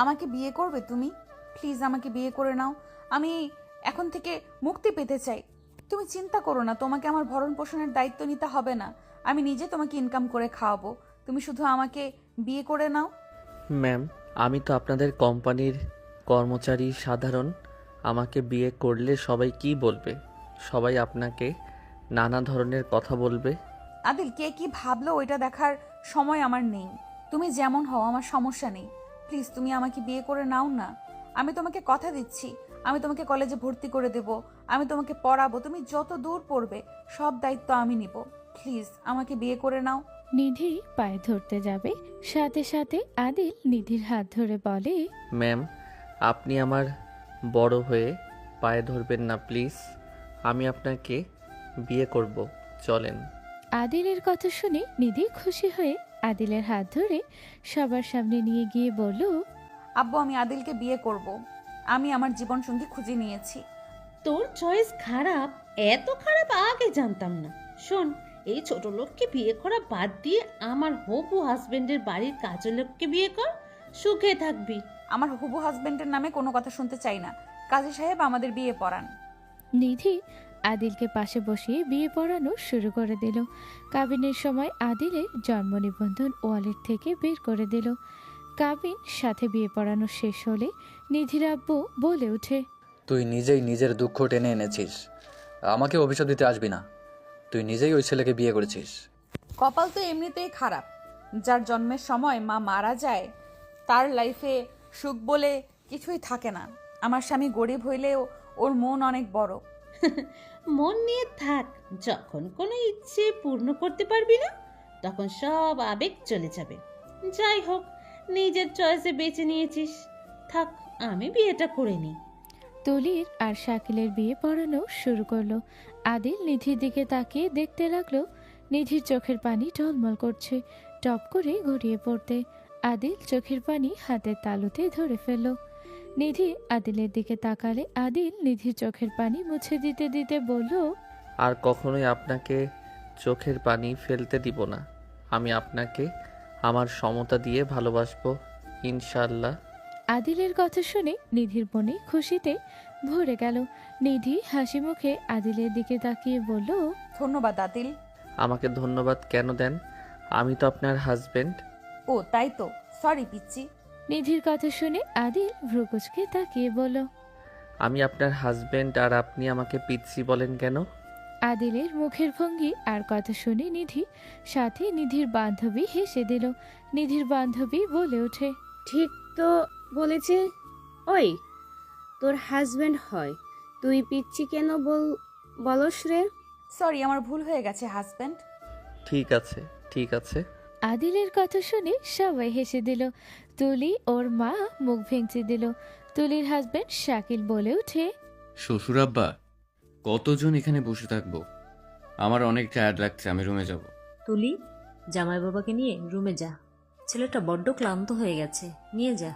আমাকে বিয়ে করবে তুমি? প্লিজ আমাকে বিয়ে করে নাও। আমি এখন থেকে মুক্তি পেতে চাই। তুমি চিন্তা করো না, তোমাকে আমার ভরণ পোষণের দায়িত্ব নিতে হবে না। আমি নিজে তোমাকে ইনকাম করে খাওয়াবো। তুমি শুধু আমাকে বিয়ে করে নাও। ম্যাম, আমি তো আপনাদের কোম্পানির কর্মচারী সাধারণ। আমাকে বিয়ে করলে সবাই কি বলবে? সবাই আপনাকে নানা ধরনের কথা বলবে। আদিল, কে কি ভাবলো ওইটা দেখার সময় আমার নেই। তুমি যেমন হও আমার সমস্যা নেই। প্লিজ তুমি আমাকে বিয়ে করে নাও না। আমি তোমাকে কথা দিচ্ছি, আমি তোমাকে কলেজে ভর্তি করে দেব, আমি তোমাকে পড়াবো, তুমি যত দূর পড়বে সব দায়িত্ব আমি নিব। প্লিজ আমাকে বিয়ে করে নাও। নিধি পায়ে ধরতে যাবে, সাথে সাথে আদিল নিধির হাত ধরে বলে, ম্যাম, আপনি আমার বড় হয়ে পায়ে ধরবেন না প্লিজ। আমি আপনাকে বিয়ে করব, চলেন। আদিলের কথা শুনে নিধি খুশি হয়ে আদিলের হাত ধরে সবার সামনে নিয়ে গিয়ে বলল, আব্বু, আমি আদিলকে বিয়ে করব। আমি আমার জীবন সঙ্গী খুঁজে নিয়েছি। তোর চয়েস খারাপ? এত খারাপ আগে জানতাম না। শোন, এই ছোট লোককে বিয়ে করা বাদ দিয়ে আমার হবু হাজবেন্ডের বাড়ির কাজের লোককে বিয়ে কর, সুখে থাকবি। আমার হবু হাজবেন্ডের নামে কোনো কথা শুনতে চাই না। কাজী সাহেব আমাদের বিয়ে পড়ান। নিধি আদিলকে পাশে বসিয়ে বিয়ে পড়ানো শুরু করে দিল। কাবিনের সময় আদিলের জন্ম নিবন্ধন ওয়ালেট থেকে বের করে দিল। কাবিন সাথে বিয়ে পড়ানো শেষ হলে নিধির আব্বু বলে ওঠে, তুই নিজেই নিজের দুঃখ টেনে এনেছিস, আমাকে অভিশাপ দিতে আসবি না। তুই নিজেই ওই ছেলেকে বিয়ে করেছিস। কপাল তো এমনিতেই খারাপ। যার জন্মের সময় মা মারা যায় তার লাইফে সুখ বলে কিছুই থাকে না। আমার স্বামী গরিব হইলেও ওর মন অনেক বড়। মন নিয়ে থাক, যখন কোনো ইচ্ছে পূর্ণ করতে পারবি না তখন সব আবেগ চলে যাবে। যাই হোক, নিজের চয়েসে বেছে নিয়েছিস, থাক, আমি বিয়েটা করে নিই। তুলির আর শাকিলের বিয়ে পড়ানো শুরু করলো। আদিল নিধির দিকে তাকিয়ে দেখতে লাগলো। নিধির চোখের পানি টলমল করছে, টপ করে গড়িয়ে পড়তে। আদিল চোখের পানি হাতের তালুতে ধরে ফেলল। নিধি আদিলের দিকে তাকালে আদিল নিধির চোখের পানি মুছে দিতে দিতে বলল, আর কখনোই আপনাকে চোখের পানি ফেলতে দিব না। আমি আপনাকে আমার সমতা দিয়ে ভালোবাসবো, ইনশাল্লাহ। আদিলের কথা শুনে নিধির মনে খুশিতে ভরে গেল। নিধি হাসি মুখে আদিলের দিকে তাকিয়ে বলল, ধন্যবাদ আদিল। আমাকে ধন্যবাদ কেন দেন? আমি তো আপনার হাজবেন্ড। ও তাই তো, সরি পিচ্চি। নিধির কথা শুনে আদিল ভ্রুকুচকে তাকিয়ে বলল, আমি আপনার হাজবেন্ড আর আপনি আমাকে পিচ্চি বলেন কেন? আদিলের মুখের ভঙ্গি আর কথা শুনে নিধি সাথে নিধির বান্ধবী হেসে দিল। নিধির বান্ধবী বলে ওঠে, ঠিক তো বলেছে। ওই, তোর হাজবেন্ড হয়, তুই পিচ্ছি কেন বলস রে? সরি, আমার ভুল হয়ে গেছে হাজব্যান্ড। ঠিক আছে, ঠিক আছে। আদিলের কথা শুনে সবাই হেসে দিল। তুলি ওর মা মুখ ভেঙচি দিল। তুলির হাজবেন্ড শাকিল বলে ওঠে, শ্বশুর আব্বা, কতজন এখানে বসে থাকবো? আমার অনেক টায়ার্ড লাগছে, আমি রুমে যাব। তুলি, জামাই বাবাকে নিয়ে রুমে যা। ছেলেটা বড্ড ক্লান্ত হয়ে গেছে, নিয়ে যা।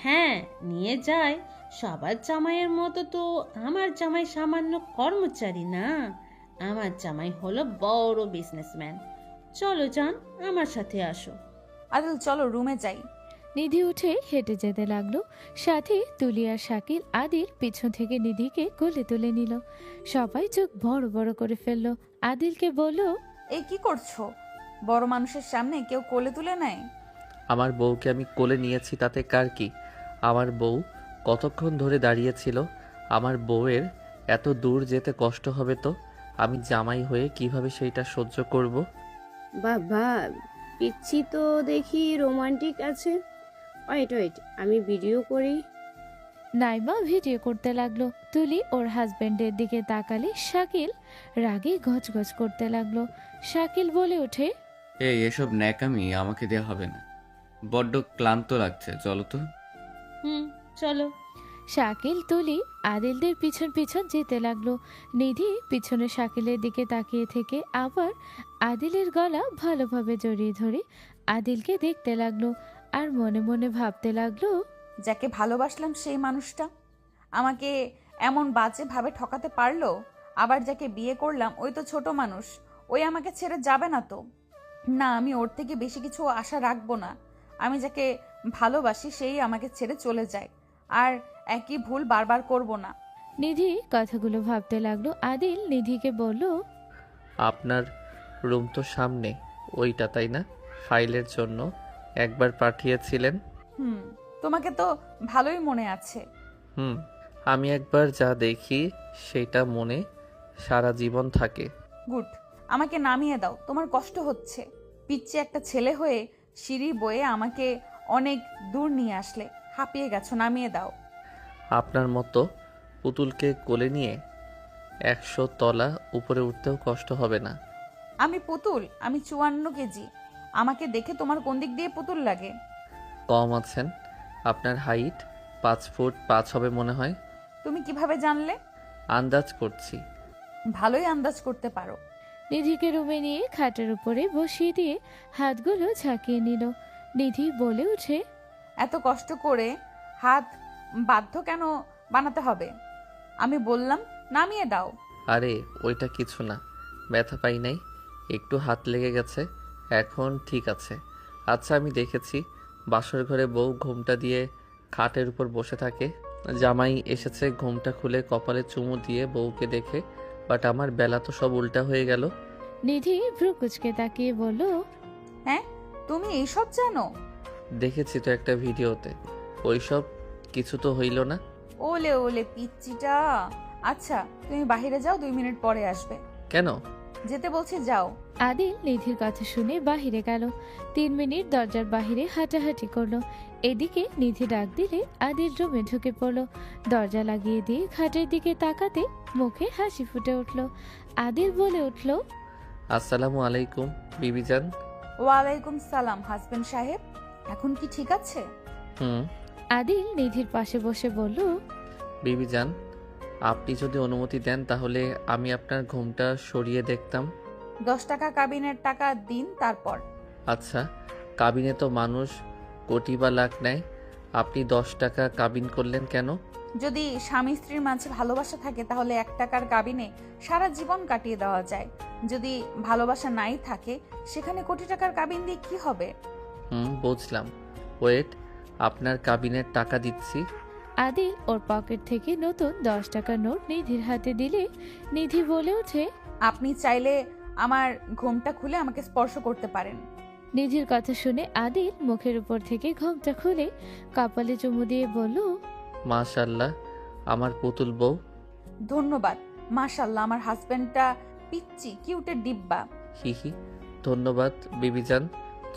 হ্যাঁ, নিয়ে যায়। সবার জামাইয়ের মতো তো আমার জামাই সামান্য কর্মচারী না, আমার জামাই হলো বড় বিজনেসম্যান। চলো যান, আমার সাথে আসো। আদিল চলো রুমে যাই। নিধি উঠে হেঁটে যেতে লাগলো। সাথে তুলি আর শাকিল আদিল পিছন থেকে নিধিকে কোলে তুলে নিল। সবাই চোখ বড় বড় করে ফেললো। আদিলকে বলল, এই কি করছো? বড় মানুষের সামনে কেউ কোলে তুলে নেয়? আমার বউকে আমি কোলে নিয়েছি, তাতে কার কি? আমার বউ কতক্ষণ ধরে দাঁড়িয়েছিল। আমার বউয়ের এত দূর যেতে কষ্ট হবে তো আমি জামাই হয়ে কিভাবে সেইটা সহ্য করব? বাবা, পিচ্ছি তো দেখি রোমান্টিক আছে। ওয়েট ওয়েট, আমি ভিডিও করি। নাইমা ভিডিও করতে লাগলো। তুলি ওর হাজবেন্ডের দিকে তাকালে শাকিল রাগে গজগজ করতে লাগলো। শাকিল বলে ওঠে, এই এসব ন্যাকামি আমাকে দেয়া হবে না, বড্ড ক্লান্ত লাগছে, চলো তো। চলো। শাকিল তুলি আদিলদের পিছন পিছন যেতে লাগলো। নিধি পিছনে শাকিলের দিকে তাকিয়ে থেকে আবার আদিলের গলা ভালোভাবে জড়িয়ে ধরে আদিলকে দেখতে লাগলো আর মনে মনে ভাবতে লাগলো, যাকে ভালোবাসলাম সেই মানুষটা আমাকে এমন বাজে ভাবে ঠকাতে পারলো। আবার যাকে বিয়ে করলাম ওই তো ছোট মানুষ, ওই আমাকে ছেড়ে যাবে না তো। না, আমি ওর থেকে বেশি কিছু আশা রাখবো না। আমি যাকে ভালোবাসি সেই আমাকে ছেড়ে চলে যায়, আর একই ভুল বারবার করব না। নিধি কথাগুলো ভাবতে লাগলো। আদিল নিধিকে বলল, আপনার রুম তো সামনে, ওইটা তাই না? ফাইলের জন্য একবার পাঠিয়েছিলেন। হুম, তোমাকে তো ভালোই মনে আছে। হুম, আমি একবার যা দেখি সেটা মনে সারা জীবন থাকে। গুড, আমাকে নামিয়ে দাও, তোমার কষ্ট হচ্ছে। পিচ্ছে একটা ছেলে হয়ে সিঁড়ি বয়ে আমাকে অনেক দূর নিয়ে আসলে, হাঁপিয়ে গেছো, নামিয়ে দাও। আপনার মতো পুতুলকে কোলে নিয়ে 100 তলা উপরে উঠতেও কষ্ট হবে না। আমি পুতুল? আমি 54 কেজি। আমাকে দেখে তোমার কোন দিক দিয়ে পুতুল লাগে? কম আছেন, আপনার হাইট 5 ফুট 5 হবে মনে হয়। তুমি কিভাবে জানলে? আন্দাজ করছি। ভালোই আন্দাজ করতে পারো। নিধিকে রুমে নিয়ে খাটের উপরে বসিয়ে দিয়ে হাতগুলো ঝাঁকিয়ে নিল। নিধি বলে উঠে, এত কষ্ট করে হাত বাধ্য কেন বানাতে হবে? আমি বললাম নামিয়ে দাও। আরে ওইটা কিছু না, ব্যথা পাই নাই, একটু হাত লেগে গেছে, এখন ঠিক আছে। আচ্ছা, আমি দেখেছি বাসর ঘরে বউ ঘোমটা দিয়ে খাটের উপর বসে থাকে। জামাই এসেছে ঘোমটা খুলে কপালে চুমু দিয়ে বউকে দেখে, বাট আমার বেলা তো সব উল্টা হয়ে গেল। নিধি ভ্রু কুচকে তাকিয়ে বলল, হ্যাঁ, তুমি এইসব জানো? দেখেছি তো একটা ভিডিওতে, ওইসব কিছু তো হইল না। ওলে ওলে পিচ্চিটা। আচ্ছা, তুমি বাইরে যাও, 2 মিনিট পরে আসবে। কেন? যেতে বলছি, যাও। আদিল নিধির কথা শুনে বাহিরে গেল। 3 মিনিট দরজার বাহিরে হাঁটাহাঁটি করলো। এদিকে নিধি ডাক দিলে আদিল রুমে ঢুকে পড়লো। দরজা লাগিয়ে দিয়ে খাটের দিকে তাকাতে মুখে হাসি ফুটে উঠল। আদিল বলে উঠল, আসসালামু আলাইকুম বিবিজান। ওয়ালাইকুম সালাম হাজবেন্ড সাহেব, এখন কি ঠিক আছে? হুম। আদিল নিধির পাশে বসে বলল, বিবিজান, আপনি যদি অনুমতি দেন তাহলে আমি আপনার ঘুমটা সরিয়ে দেখতাম। 10 টাকা কাবিনের টাকা দিন, তারপর। আচ্ছা, কাবিনে তো মানুষ কোটি বা লাখ নেয়, আপনি 10 টাকা কাবিন করলেন কেন? যদি স্বামী স্ত্রীর মাঝে ভালোবাসা থাকে তাহলে 1 টাকার কাবিনে সারা জীবন কাটিয়ে দেওয়া যায়। যদি ভালোবাসা নাই থাকে সেখানে কোটি টাকার কাবিন দিয়ে কি হবে? বুঝলাম। ওয়েট, আপনার কাবিনের টাকা দিচ্ছি। আদিল ওর পকেট থেকে নতুন 10 টাকার নোট নিধির হাতে দিলে নিধি বলে ওঠে, আপনি চাইলে আমার ঘোমটা খুলে আমাকে স্পর্শ করতে পারেন। নিধির কথা শুনে আদিল মুখের উপর থেকে ঘোমটা খুলে কপালে চুমু দিয়ে বলল, মাশাআল্লাহ, আমার পুতুল বউ। ধন্যবাদ। মাশাআল্লাহ, আমার হাজবেন্ডটা পিচ্চি কিউটের ডিব্বা। হিহি, ধন্যবাদ বিবিজান।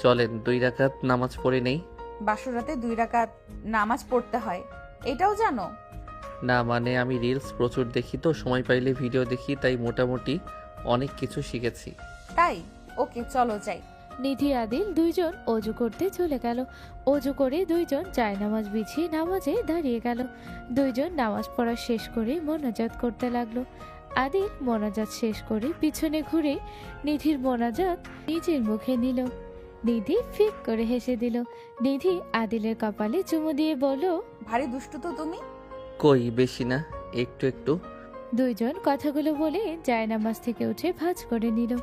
চলেন 2 রাকাত নামাজ পড়ে নেই। বাসরাতে 2 রাকাত নামাজ পড়তে হয়, এটাও জানো? না মানে আমি রিলস প্রচুর দেখি তো, সময় পাইলে ভিডিও দেখি, তাই মোটামুটি অনেক কিছু শিখেছি। তাই? ওকে, চলো যাই। নিধি আদিল দুইজন অজু করতে চলে গেল। অজু করে দুইজন জায়নামাজ বিছিয়ে নামাজে দাঁড়িয়ে গেল। দুইজন নামাজ পড়া শেষ করে মোনাজাত করতে লাগলো। আদিল মোনাজাত শেষ করে পিছনে ঘুরে নিধির মোনাজাত নিজের মুখে নিল। নিধি ফিক করে হেসে দিল। নিধি আদিলের কপালে চুমু দিয়ে বলল, ভারী দুষ্টু তো তুমি। কই বেশি না, একটু একটু। দুইজন কথাগুলো বলে জায়নামাজ থেকে উঠে ভাঁজ করে নিল।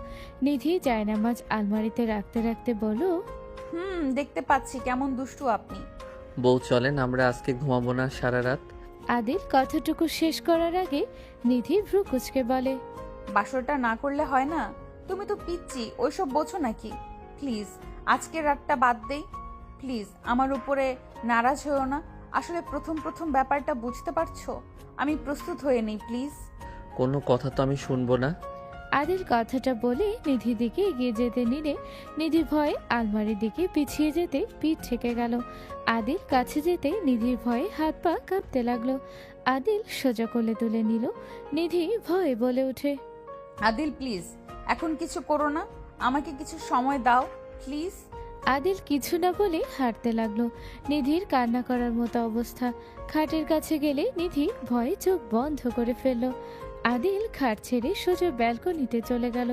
নিধি জায়নামাজ আলমারিতে রাখতে রাখতে বলল, দেখতে পাচ্ছি কেমন দুষ্টু আপনি। বউ চলেন আমরা আজকে ঘুমাবো না সারা রাত। আদিল কথাটুকু শেষ করার আগে নিধি ভ্রু কুচকে বলে, বাসরটা না করলে হয় না? তুমি তো পিচ্চি, ওইসব বোঝো নাকি? প্লিজ আজকের রাতটা বাদ দেই। প্লিজ আমার উপরে নারাজ হয়েও না। আসলে প্রথম প্রথম ব্যাপারটা বুঝতে পারছো, আমি প্রস্তুত হয়ে নেই প্লিজ। কোনো কথা তো আমি শুনবো না। আদিল কথাটা বলে নিধির দিকে এগিয়ে যেতে নিলে নিধি ভয়ে আলমারির দিকে পিছিয়ে যেতে পিঠ ঠেকে গেল। আদিল কাছে যেতে নিধির ভয়ে হাত পা কাঁপতে লাগলো। আদিল সোজা কোলে তুলে নিল। নিধি ভয়ে বলে ওঠে, আদিল প্লিজ এখন কিছু করো না, আমাকে কিছু সময় দাও প্লিজ। আদিল কিছু না বলে হাঁটতে লাগলো। নিধির কান্না করার মতো অবস্থা। খাটের কাছে গেলে নিধি ভয়ে চোখ বন্ধ করে ফেলল। আদিল খাট ছেড়ে সোজা ব্যালকনিতে চলে গেল।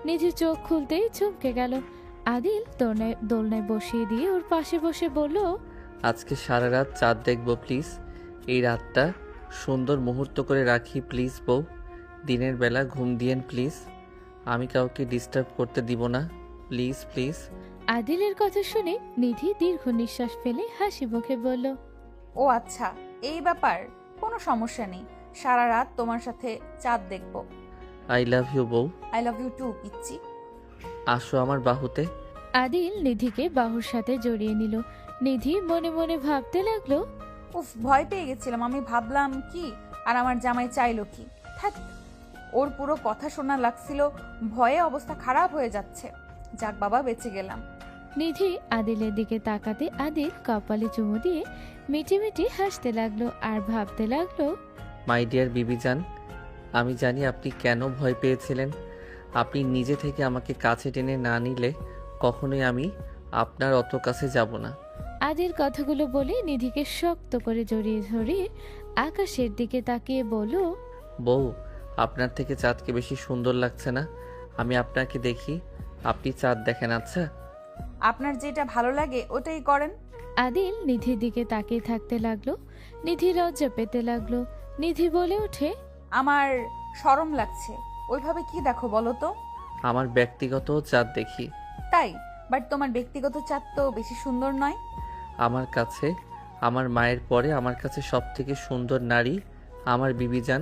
নিধি চোখ খুলতেই চমকে গেল। আদিল দোলনায় বসিয়ে দিয়ে ওর পাশে বসে বলল, আজকে সারা রাত চাঁদ দেখবো প্লিজ। এই রাতটা সুন্দর মুহূর্ত করে রাখি প্লিজ বউ। দিনের বেলা ঘুম দিয়েন প্লিজ, আমি কাউকে ডিস্টার্ব করতে দিব না প্লিজ প্লিজ। আদিলের কথা শুনে নিধি দীর্ঘ নিঃশ্বাস ফেলে হাসি মুখে বলল, ও আচ্ছা, এই ব্যাপার। কোনো সমস্যা নেই, সারা রাত তোমার সাথে চাঁদ দেখব। আই লাভ ইউ বউ। আই লাভ ইউ টু পিচ্ছি। আসো আমার বাহুতে। আদিল নিধিকে বাহুর সাথে জড়িয়ে নিল। নিধি মনে মনে ভাবতে লাগলো, উফ, ভয় পেয়ে গেছিলাম। আমি ভাবলাম কি আর আমার জামাই চাইলো কি। থাক, ওর পুরো কথা শোনা লাগছিল, ভয়ে অবস্থা খারাপ হয়ে যাচ্ছে। যাক বাবা, বেঁচে গেলাম। নিধি আদিলের দিকে তাকাতে আদিল কপালে চুমু দিয়ে মিটিমিটি হাসতে লাগলো আর ভাবতে লাগলো, মাই ডিয়ার বিবিজান, আমি জানি আপনি কেন ভয় পেয়েছিলেন। আপনি নিজে থেকে আমাকে কাছে টেনে না নিলে কখনোই আমি আপনার অত কাছে যাব না। আদিল কথাগুলো বলে নিধিকে শক্ত করে জড়িয়ে ধরে আকাশের দিকে তাকিয়ে বলল, বউ, আপনার থেকে চাঁদকে বেশি সুন্দর লাগছে না? আমি আপনাকে দেখি, আপনি চাঁদ দেখেন। আচ্ছা, আপনার যেটা ভালো লাগে ওটাই করেন। আদিল নিধির দিকে তাকিয়ে থাকতে লাগলো। নিধি লজ্জা পেতে লাগলো। নিধি বলে ওঠে, আমার শরম লাগছে। ওইভাবে কি দেখো বলো তো? আমার ব্যক্তিগত চাঁদ দেখি। তাই? বাট তোমার ব্যক্তিগত চাঁদ তো বেশি সুন্দর নয়। আমার কাছে, আমার মায়ের পরে আমার কাছে সব থেকে সুন্দর নারী আমার বিবিজান।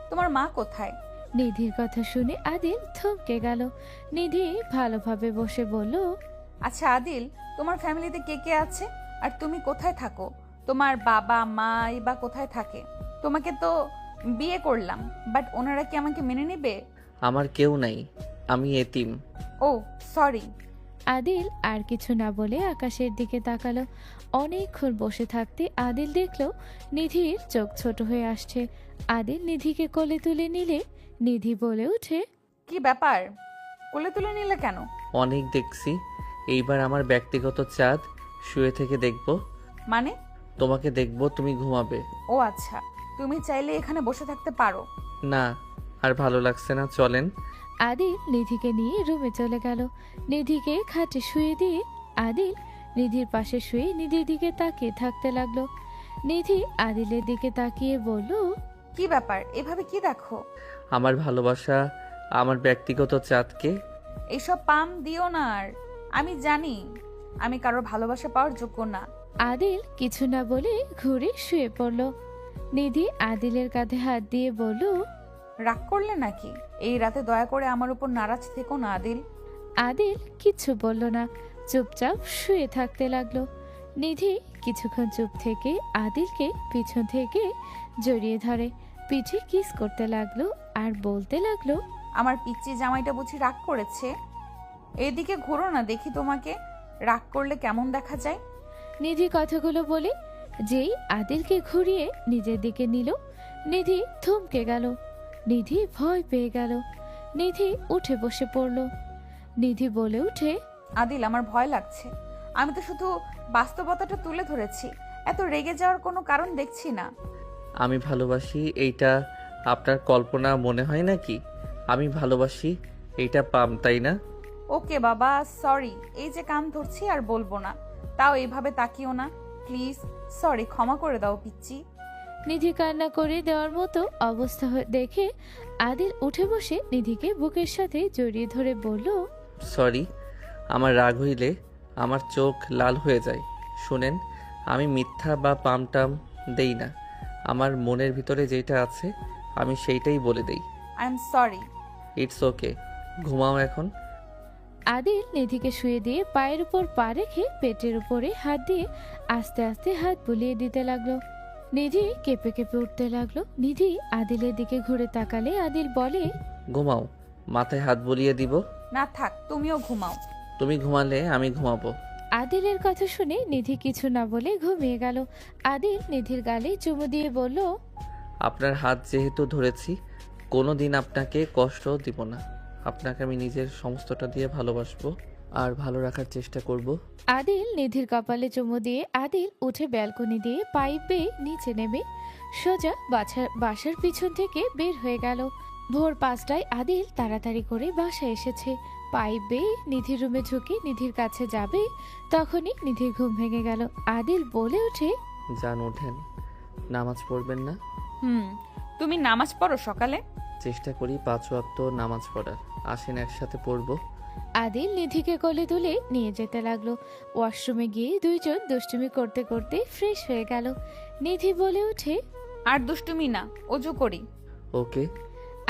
তোমার মা কোথায়? নিধির কথা শুনে আদিল থমকে গেল। নিধি ভালোভাবে বসে বলল, আচ্ছা আদিল, তোমার ফ্যামিলিতে কে কে আছে? আর তুমি কোথায় থাকো? তোমার বাবা মাই বা কোথায় থাকে? তোমাকে তো বিয়ে করলাম, বাট ওনারা কি আমাকে মেনে নেবে? আমার কেউ নাই, আমি এতিম। ও সরি। আদিল আর কিছু না বলে আকাশের দিকে তাকালো। অনেকক্ষণ বসে থাকতে আদিল দেখলো নিধির চোখ ছোট হয়ে আসছে। আদিল নিধিকে কোলে তুলে নিলে নিধি বলে ওঠে, কি ব্যাপার, কোলে তুলে নিলে কেন? অনেক দেখছি, এইবার আমার ব্যক্তিগত চাঁদ শুয়ে থেকে দেখব। মানে? তোমাকে দেখব, তুমি ঘুমাবে। ও আচ্ছা, তুমি চাইলে এখানে বসে থাকতে পারো। না, আর ভালো লাগছে না, চলেন। আদিল নিধিকে নিয়ে রুমে চলে গেল। নিধিকে খাটে শুয়ে দিয়ে আদিল নিধির পাশে শুয়ে নিধির দিকে তাকিয়ে থাকতে লাগলো। নিধি আদিলের দিকে তাকিয়ে বলল, কি ব্যাপার, এভাবে কি দেখো? আমার ভালোবাসা, আমার ব্যক্তিগত চাঁদকে। এইসব পাম দিও না। আর আমি জানি আমি কারোর ভালোবাসা পাওয়ার যোগ্য না। আদিল কিছু না বলে ঘুরে শুয়ে পড়ল। নিধি আদিলের কাঁধে হাত দিয়ে বলল, রাগ করলে নাকি? এই রাতে দয়া করে আমার উপর নারাজ থেকো না আদিল। আদিল কিছু বলল না, চুপচাপ শুয়ে থাকতে লাগলো। নিধি কিছুক্ষণ চুপ থেকে আদিলকে পিছন থেকে জড়িয়ে ধরে পিঠে কিস করতে লাগলো আর বলতে লাগলো, আমার পিচ্চি জামাইটা বুঝি রাগ করেছে? এদিকে ঘোরো না দেখি তোমাকে, রাগ করলে কেমন দেখা যায়। নিধি কথাগুলো বলে যেই আদিলকে ঘুরিয়ে নিজের দিকে নিল, নিধি থমকে গেল। নিধি ভয় পেয়ে গেল। নিধি উঠে বসে পড়ল। নিধি বলে উঠে, আদিল, আমার ভয় লাগছে। আমি তো শুধু বাস্তবতাটা তুলে ধরেছি, এত রেগে যাওয়ার কোনো কারণ দেখছি না। আমি ভালোবাসি এইটা আপনার কল্পনা মনে হয় নাকি? আমি ভালোবাসি এইটা পাম, তাই না? ওকে বাবা, সরি। এই যে কান ধরছি আর বলবো না, তাও এইভাবে তাকিও না প্লিজ। সরি, ক্ষমা করে দাও পিচ্চি। নিধি কান্না করে দেওয়ার মতো অবস্থা দেখে আদিল উঠে বসে নিধিকে বুকের সাথে জড়িয়ে ধরে বলল, সরি, আমার রাগ হইলে আমার চোখ লাল হয়ে যায়। শুনেন, আমি মিথ্যা বা পামটাম দেই না। আমার মনের ভিতরে যেটা আছে আমি সেইটাই বলে দেই। I am sorry. It's okay, ঘুমাও এখন। আদিল নিধিকে শুয়ে দিয়ে পায়ের উপর পা রেখে পেটের উপরে হাত দিয়ে আস্তে আস্তে হাত বুলিয়ে দিতে লাগলো। নিধি কেঁপে কেঁপে উঠতে লাগলো। নিধি আদিলের দিকে ঘুরে তাকালে আদিল বলে, ঘুমাও, মাথায় হাত বুলিয়ে দিব। না থাক, তুমিও ঘুমাও। তুমি ঘুমালে আমি ঘুমাবো। আদিলের কথা শুনে নিধি কিছু না বলে ঘুমিয়ে গেল। আদিল নিধির গালে চুমু দিয়ে বলল, আপনার হাত যেহেতু ধরেছি, কোনো দিন আপনাকে কষ্ট দিব না। আপনাকে আমি নিজের সমস্তটা দিয়ে ভালোবাসবো আর ভালো রাখার চেষ্টা করব। আদিল নিধির কপালে চুমু দিয়ে আদিল উঠে ব্যালকনি দিয়ে পাইপ বেয়ে নিচে নেমে সোজা বাসার পিছন থেকে বের হয়ে গেল। ভোর 5টায় আদিল তাড়াতাড়ি করে বাসায় এসেছে। পাইপ বেয়ে নিধির রুমে ঝুঁকে নিধির কাছে যাবে, তখনই নিধির ঘুম ভেঙে গেল। আদিল বলে ওঠে, জান ওঠেন, নামাজ পড়বেন না? তুমি নামাজ পড়ো সকালে? চেষ্টা করি 5 ওয়াক্ত নামাজ পড়ার। আসেন একসাথে পড়বো। আদিল নিধিকে কোলে তুলে নিয়ে যেতে লাগলো। ওয়াশরুমে গিয়ে দুইজন দুষ্টুমি করতে করতে ফ্রেশ হয়ে গেল। নিধি বলে ওঠে, আর দুষ্টুমি না, অজু করি। ওকে।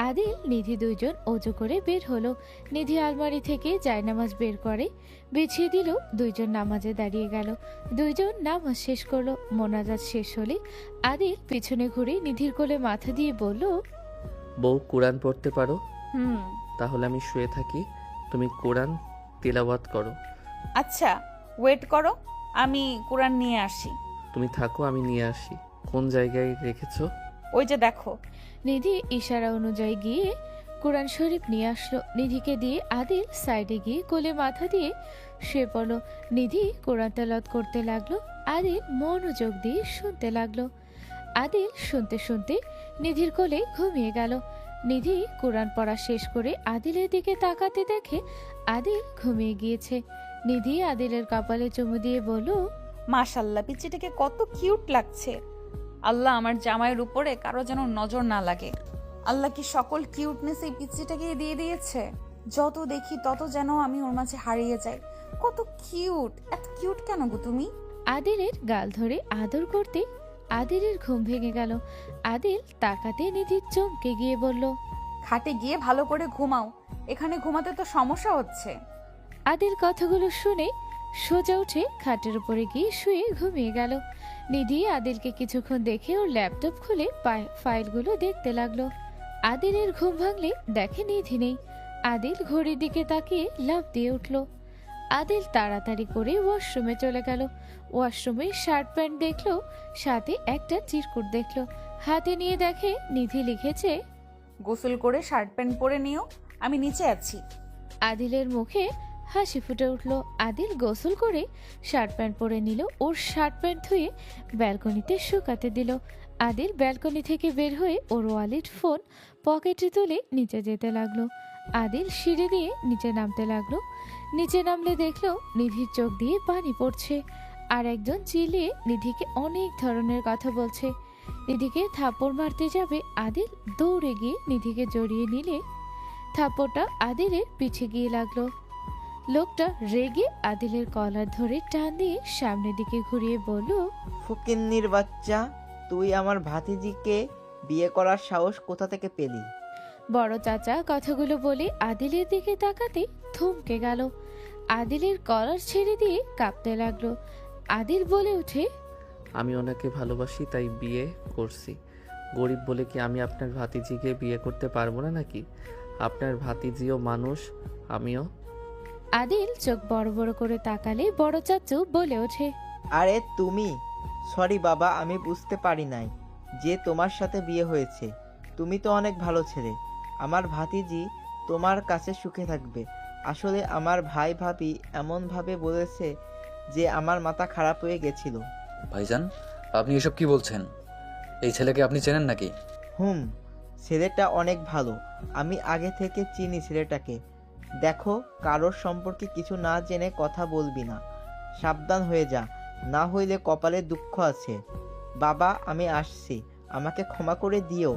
আদিল নিধি দুইজন অজু করে বের হলো। নিধি আলমারি থেকে জায়নামাজ বের করে বিছিয়ে দিল। দুইজন নামাজে দাঁড়িয়ে গেল। দুইজন নামাজ শেষ করলো। মোনাজাত শেষ হলে আদিল পিছনে ঘুরে নিধির কোলে মাথা দিয়ে বলল, বউ কোরআন পড়তে পারো? হুম। তাহলে আমি শুয়ে থাকি, তুমি কোরআন তিলাওয়াত করো। আচ্ছা, ওয়েট করো, আমি কোরআন নিয়ে আসি। তুমি থাকো, আমি নিয়ে আসি। কোন জায়গায় রেখেছো? ওই যে দেখো। নিধি ইশারা অনুযায়ী গিয়ে কোরআন শরীফ নিয়ে আসলো। নিধিকে দিয়ে আদিল সাইডে গিয়ে কোলে মাথা দিয়ে শুয়ে পড়লো। নিধি কোরআন তেলাওয়াত করতে লাগলো। আদিল মনোযোগ দিয়ে শুনতে লাগলো। আদিল শুনতে শুনতে নিধির কোলে ঘুমিয়ে গেল। নিধি কোরআন পড়া শেষ করে আদিলের দিকে তাকাতে দেখে আদিল ঘুমিয়ে গিয়েছে। নিধি আদিলের কপালে চুমু দিয়ে বলল, মাশাল্লাহ, পিচ্চিটাকে কত কিউট লাগছে। আল্লাহ, আমার জামাইয়ের উপরে কারো যেন নজর না লাগে। আল্লাহ কি সকল কিউটনেস এই পিচ্চিটাকে দিয়ে দিয়েছে। যত দেখি তত যেন আমি ওর মাঝে হারিয়ে যাই। কত কিউট, এত কিউট কেন গো তুমি? আদিলের গাল ধরে আদর করতে আদিলের ঘুম ভেঙে গেল। আদিল তাকাতে নিধি চমকে গিয়ে বলল, খাটে গিয়ে ভালো করে ঘুমাও, এখানে ঘুমাতে তো সমস্যা হচ্ছে। আদিল কথাগুলো শুনে সোজা উঠে খাটের উপরে গিয়ে শুয়ে ঘুমিয়ে গেল। নিধি আদিলকে কিছুক্ষণ দেখে ওর ল্যাপটপ খুলে ফাইলগুলো দেখতে লাগলো। আদিলের ঘুম ভাঙলে দেখে নিধি নেই। আদিল ঘড়ির দিকে তাকিয়ে লাফ দিয়ে উঠল। আদিল তাড়াতাড়ি করে ওয়াশরুমে চলে গেল। ওয়াশরুমে শার্ট প্যান্ট দেখলো, সাথে একটা চিরকুট দেখলো। হাতে নিয়ে দেখে নিধি লিখেছে, গোসল করে শার্ট প্যান্ট পরে নিও, আমি নিচে আছি। আদিলের মুখে হাসি ফুটে উঠল। আদিল গোসল করে শার্ট প্যান্ট পরে নিল। ওর শার্ট প্যান্ট ধুয়ে ব্যালকনিতে শুকাতে দিল। আদিল ব্যালকনি থেকে বের হয়ে ওর ওয়ালেট ফোন পকেটে তুলে নিচে যেতে লাগলো। আদিল সিঁড়ি দিয়ে নিচে নামতে লাগলো। নিচে নামলে দেখলো নিধির চোখ দিয়ে পানি পড়ছে। আর একজন চিল্লিয়ে নিধিকে অনেক ধরনের কথা বলছে। নিধিকে থাপ্পড় মারতে যাবে আদিল দৌড়ে গিয়ে নিধিকে জড়িয়ে নিলে থাপ্পড়টা আদিলের পিছে গিয়ে লাগলো। লোকটা রেগে আদিলের কলার ধরে টান দিয়ে সামনের দিকে ঘুরিয়ে বলল, ফকিন্নির বাচ্চা, তুই আমার ভাতিজিকে বিয়ে করার সাহস কোথা থেকে পেলি? বড় চাচা কথাগুলো বলে আদিলের দিকে তাকাতে থমকে গেল। আদিলের কলার ছেড়ে দিয়ে কাঁপতে লাগলো। আদিল বলে উঠে, আমি ওনাকে ভালোবাসি, তাই বিয়ে করছি। গরিব বলে কি আমি আপনার ভাতিজিকে বিয়ে করতে পারবো না নাকি? আপনার ভাতিজিও মানুষ, আমিও। আদিল চোখ বড় বড় করে তাকালে বড় চাচু বলে ওঠে, আরে তুমি? সরি বাবা, আমি বুঝতে পারি নাই যে তোমার সাথে বিয়ে হয়েছে। তুমি তো অনেক ভালো ছেলে। আমার ভাতিজি তোমার কাছে সুখে থাকবে। আসলে আমার ভাই ভাবি এমনভাবে বলেছে যে আমার মাথা খারাপ হয়ে গেছিল। ভাইজান, আপনি এসব কি বলছেন? এই ছেলেকে আপনি চেনেন নাকি? ছেলেটা অনেক ভালো। আমি আগে থেকে চিনি ছেলেটাকে। দেখো, কারোর সম্পর্কে কিছু না জেনে কথা বলবি না। সাবধান হয়ে যা, না হইলে কপালে দুঃখ আছে। বাবা, আমি আসছি, আমাকে ক্ষমা করে দিও।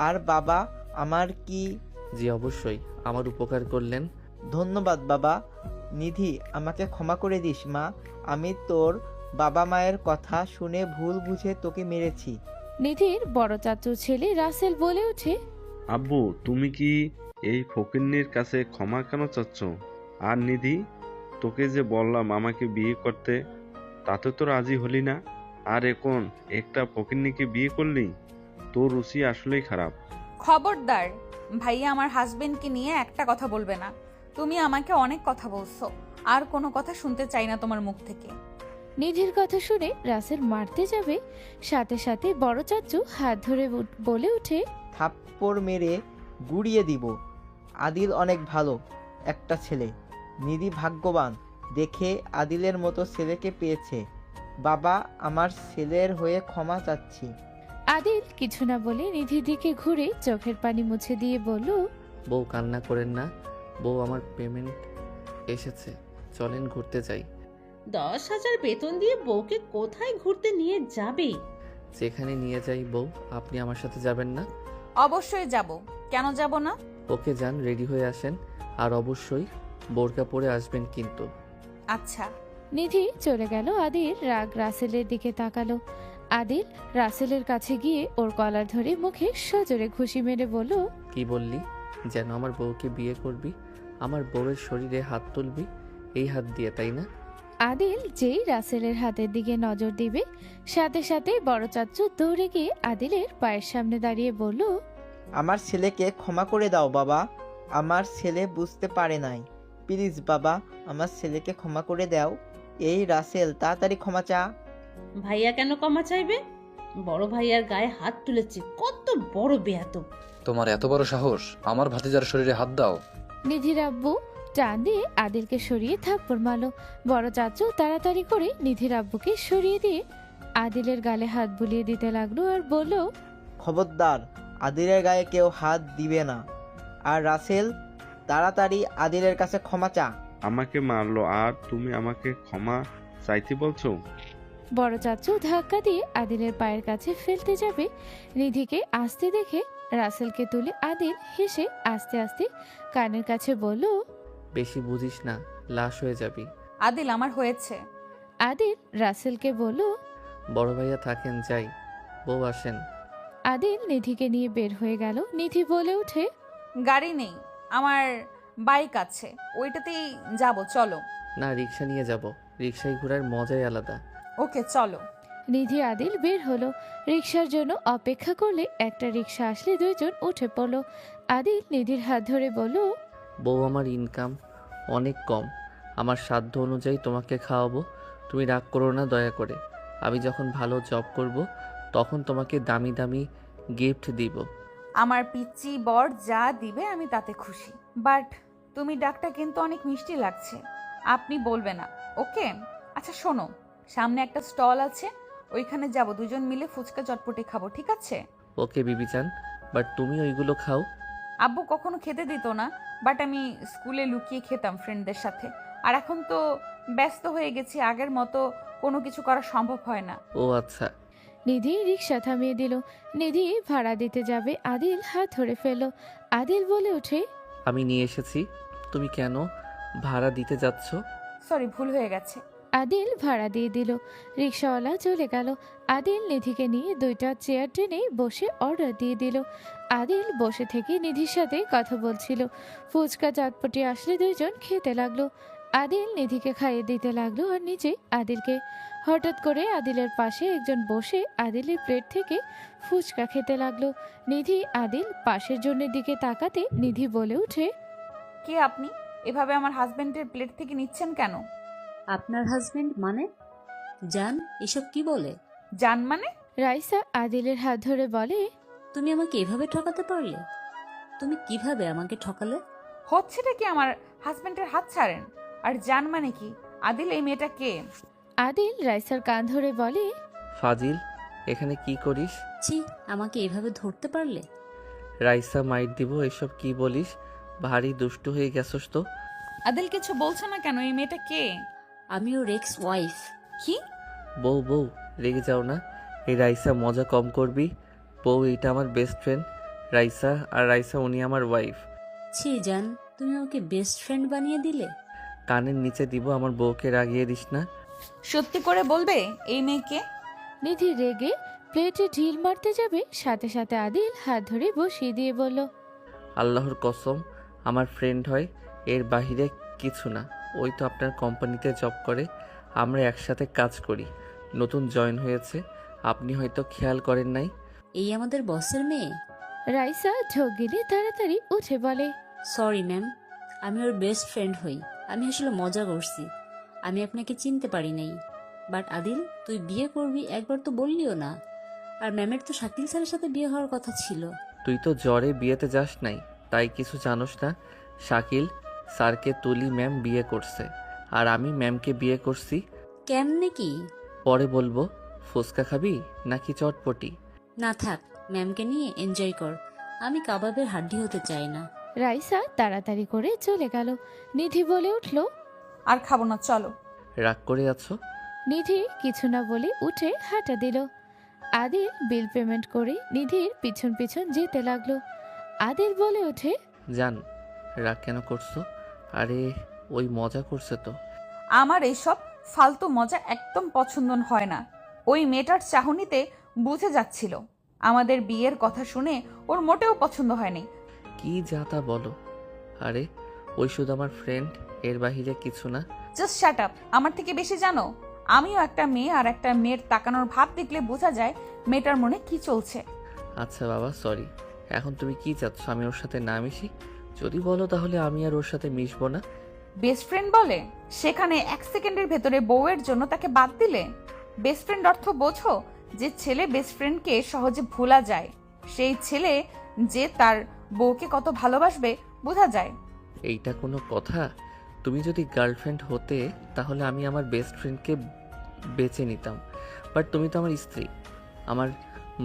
আর বাবা, আমার কি? জি অবশ্যই, আমার উপকার করলেন। ধন্যবাদ বাবা। নিধি, আমাকে ক্ষমা করে দিস মা। আমি তোর বাবা মায়ের কথা শুনে ভুল বুঝে তোকে মেরেছি। নিধির বড় চাচুর ছেলে রাসেল বলে ওঠে, আব্বু, তুমি কি এই ফকিন্নির কাছে ক্ষমা কেন চাচ্ছ? আর নিধি, তোকে যে বললাম আমাকে বিয়ে করতে, তাতে তো রাজি হলি না। আর এখন একটা ফকিন্নিকে বিয়ে করলি? তোর রুচি আসলেই খারাপ। খবরদার, ভাইয়া আমার হাজবেন্ডকে নিয়ে একটা কথা বলবে না। তুমি আমাকে অনেক কথা বলছো, আর কোনো কথা শুনতে চাই না তোমার মুখ থেকে। নিধির কথা শুনে রাসেল মারতে যাবে, সাথে সাথে বড় চাচু হাত ধরে বলে ওঠে, থাপ্পড় মেরে গুড়িয়ে দিব। আদিল অনেক ভালো একটা ছেলে। নিধি ভাগ্যবান দেখে আদিলের মতো ছেলেকে পেয়েছে। বাবা, আমার ছেলের হয়ে ক্ষমা চাচ্ছি। আদিল কিছু না বলে নিধির দিকে ঘুরে চোখের পানি মুছে দিয়ে বলল, বউ কান্না করেন না। বউ, আমার পেমেন্ট এসেছে, চলেন ঘুরতে যাই। 10,000 বেতন দিয়ে বউকে কোথায় ঘুরতে নিয়ে যাবে? যেখানে নিয়ে যাই বউ, আপনি আমার সাথে যাবেন না? অবশ্যই যাব, কেন যাব না? ওকে যান, রেডি হয়ে আসেন। আর অবশ্যই বোরকা পরে আসবেন কিন্তু। আচ্ছা। নিধি চলে গেল। আদিল রাগ রাসেলের দিকে তাকালো। আদিল রাসেলের কাছে গিয়ে ওর কলার ধরে মুখে সজোরে ঘুষি মেরে বলল, কি বললি? যেন আমার বউকে বিয়ে করবি, আমার বউয়ের শরীরে হাত তুলবি, এই হাত দিয়ে, তাই না? আদিল যেই রাসেলের হাতের দিকে নজর দিবে সাথে সাথে বড় চাচ্চু দৌড়ে গিয়ে আদিলের পায়ের সামনে দাঁড়িয়ে বলল, আমার ছেলেকে ক্ষমা করে দাও বাবা, আমার ছেলে বুঝতে পারে নাই। প্লিজ বাবা, আমার ছেলেকে ক্ষমা করে দাও। এই রাসেল, তাড়াতাড়ি ক্ষমা চা। ভাইয়া কেন ক্ষমা চাইবে? বড় ভাইয়ার গায়ে হাত তুলেছে, কত বড় বেয়াদব! তোমার এত বড় সাহস, আমার ভাতিজার শরীরে হাত দাও? নিধির আব্বু টান দিয়ে আদিলকে সরিয়ে থাপ্পড় মারল। বড় চাচু তাড়াতাড়ি করে নিধির আব্বুকে সরিয়ে দিয়ে আদিলের গালে হাত বুলিয়ে দিতে লাগলো আর বলল, খবরদার, আদিলের গায়ে কেউ হাত দিবে না। আর রাসেল, তাড়াতাড়ি আদিলের কাছে ক্ষমা চা। আমাকে মারলো আর তুমি আমাকে ক্ষমা চাইতে বলছো? বড় চাচু ধাক্কা দিয়ে আদিলের পায়ের কাছে ফেলতে যাবে। নিধিকে আসতে দেখে রাসেলকে তুলে আদিল হেসে আস্তে আস্তে কানের কাছে বলল, বেশি বুঝিস না, লাশ হয়ে যাবি। আদিল, আমার হয়েছে। আদিল রাসেলকে বলল। বড় ভাইয়া থাকেন, যাই, বউ আসেন। আদিল নিধিকে নিয়ে বের হয়ে গেল। নিধি বলে ওঠে, গাড়ি নেই, আমার বাইক আছে, ওইটাতেই যাব, চলো। না, রিক্সা নিয়ে যাব, রিক্সায় ঘোরার মজাই আলাদা। ওকে, চলো। নিধি আদিল বের হলো। রিক্সার জন্য অপেক্ষা করলে একটা রিক্সা আসলে দুইজন উঠে পড়লো। আদিল নিধির হাত ধরে বলল, বউ, আমার ইনকাম অনেক কম, আমার সাধ্য অনুযায়ী তোমাকে খাওয়াবো, তুমি রাগ করো না দয়া করে। আমি যখন ভালো জব করব তখন তোমাকে দামি দামি গিফট দিব। আমার পিচ্চি বর যা দিবে আমি তাতে খুশি, বাট তুমি ডাকটা কিন্তু অনেক মিষ্টি লাগছে। আপনি বলবে না, ওকে? আচ্ছা শোনো, সামনে একটা স্টল আছে, ওইখানে যাব, দুজন মিলে ফুচকা চটপটি খাবো, ঠিক আছে? ওকে বিবিচান, বাট তুমি ওইগুলো খাও। আব্বু কখনো খেতে দিত না, বাট আমি স্কুলে লুকিয়ে খেতাম ফ্রেন্ডদের সাথে। আর এখন তো ব্যস্ত হয়ে গেছি, আগের মতো কোনো কিছু করা সম্ভব হয় না। ও আচ্ছা। নিধি রিক্সা থামিয়ে দিল। নিধি ভাড়া দিতে যাবে, আদিল হাত ধরে ফেলল। আদিল বলে ওঠে, আমি নিয়ে এসেছি, তুমি কেন ভাড়া দিতে যাচ্ছ? সরি, ভুল হয়ে গেছে। আদিল ভাড়া দিয়ে দিল। রিক্সাওয়ালা চলে গেল। আদিল নিধিকে নিয়ে দুইটা চেয়ার টেনে বসে অর্ডার দিয়ে দিল। আদিল বসে থেকে নিধির সাথে কথা বলছিল। ফুচকা চটপটি আসলে দুইজন খেতে লাগলো। আদিল নিধিকে খাইয়ে দিতে লাগলো আর নিজে আদিলকে। হঠাৎ করে আদিলের পাশে একজন বসে আদিলের প্লেট থেকে ফুচকা খেতে লাগলো। নিধি আদিল পাশের জনের দিকে তাকাতে নিধি বলে ওঠে, কে আপনি? এভাবে আমার হাজবেন্ডের প্লেট থেকে নিচ্ছেন কেন? আপনার হাজবেন্ড মানে? জান, এসব কি বলে? জান মানে? রাইসা আদিলের হাত ধরে বলে, তুমি আমাকে এভাবে ঠকাতে পারলে? তুমি কিভাবে আমাকে ঠকালে? হচ্ছেটা কি? আমার হাজবেন্ডের হাত ছাড়েন। আর জান মানে কি? আদিল, এই মেয়েটা কে? আদিল রাইসার কান ধরে বলে, ফাজিল, এখানে কি করিস? ছি, আমাকে এভাবে ধরতে পারলে? রাইসা মাইট দিব, এসব কি বলিস? ভারী দুষ্টু হয়ে গেছস তো। আদিল, কিছু বলছো না কেন? এই মেয়েটা কে? আমি ওর এক্স ওয়াইফ। কি? বউ বউ, রেগে যাও না, এই রাইসা মজা কম করবি। বউ, এইটা আমার বেস্ট ফ্রেন্ড রাইসা, আর রাইসা উনি আমার ওয়াইফ। ছি জান, তুমি আমাকে বেস্ট ফ্রেন্ড বানিয়ে দিলে। কানের নিচে দিব, আমার বউকে রাগিয়ে দিস না। সত্যি করে বলবে এই মেয়েকে? নিধি রেগে প্লেটে ঢিল মারতে যাবে, সাথে সাথে আদিল হাত ধরে বসিয়ে দিয়ে বলল, আল্লাহর কসম, আমার ফ্রেন্ড হয়, এর বাহিরে কিছু না। ওই তো আপনার কোম্পানিতে জব করে, আমরা একসাথে কাজ করি, নতুন জয়েন হয়েছে, আপনি হয়তো খেয়াল করেন নাই। এই আমাদের বসের মেয়ে? রাইসা ঢোক গিলে তাড়াতাড়ি উঠে বলে, সরি ম্যাম, আমি ওর বেস্ট ফ্রেন্ড হই। আমি আসলে মজা করছি, আমি আপনাকে চিনতে পারি নাই। বাট আদিল, তুই বিয়ে করবি একবার তো বললিও না। আর ম্যামের তো শাকিল স্যারের সাথে বিয়ে হওয়ার কথা ছিল। তুই তো জ্বরে বিয়েতে যাস নাই, তাই কিছু জানোস না। শাকিল স্যারকে তুলি ম্যাম বিয়ে করছে, আর আমি ম্যামকে বিয়ে করছি। কেমনে কি? পরে বলবো। ফুচকা খাবি নাকি চটপটি? না থাক, ম্যামকে নিয়ে এনজয় কর। আমি কাবাবের হাড্ডি হতে চাই না। রাইসা তাড়াতাড়ি করে চলে গেল। নিধি বলে উঠল, আর খাবো না, চলো। রাগ করে আছো? নিধি কিছু না বলে উঠে হাঁটা দিল। আদিল বিল পেমেন্ট করে নিধির পিছন পিছন যেতে লাগলো। আদিল বলে ওঠে, জান, রাগ কেন করছো? আরে ওই মজা করছে তো। আমার এইসব ফালতু মজা একদম পছন্দ হয় না। ওই মেয়েটার চাহনিতে বুঝে যাচ্ছিল আমাদের বিয়ের কথা শুনে ওর মোটেও পছন্দ হয়নি। কি যাতা বলো। আরে ওই শুধু আমার ফ্রেন্ড, এর বাহিরে কিছু না। Just shut up. আমার থেকে বেশি জানো? আমিও একটা মেয়ে, আর একটা মেয়ের তাকানোর ভাব দেখলে বোঝা যায় মেয়েটার মনে কি চলছে। আচ্ছা বাবা, সরি। এখন তুমি কি চাচ্ছ, আমি ওর সাথে না মিশি? যদি বলো তাহলে আমি আর ওর সাথে মিশবো না। বেস্ট ফ্রেন্ড বলে, সেখানে 1 সেকেন্ডের ভেতরে বউয়ের জন্য তাকে বাদ দিলে? বেস্ট ফ্রেন্ড অর্থ বোঝো? যে ছেলে বেস্ট ফ্রেন্ডকে সহজে ভোলা যায়, সেই ছেলে যে তার বউকে কত ভালোবাসবে বোঝা যায়। এইটা কোনো কথা? তুমি যদি গার্লফ্রেন্ড হতে তাহলে আমি আমার বেস্ট ফ্রেন্ডকে বেছে নিতাম, বাট তুমি তো আমার স্ত্রী। আমার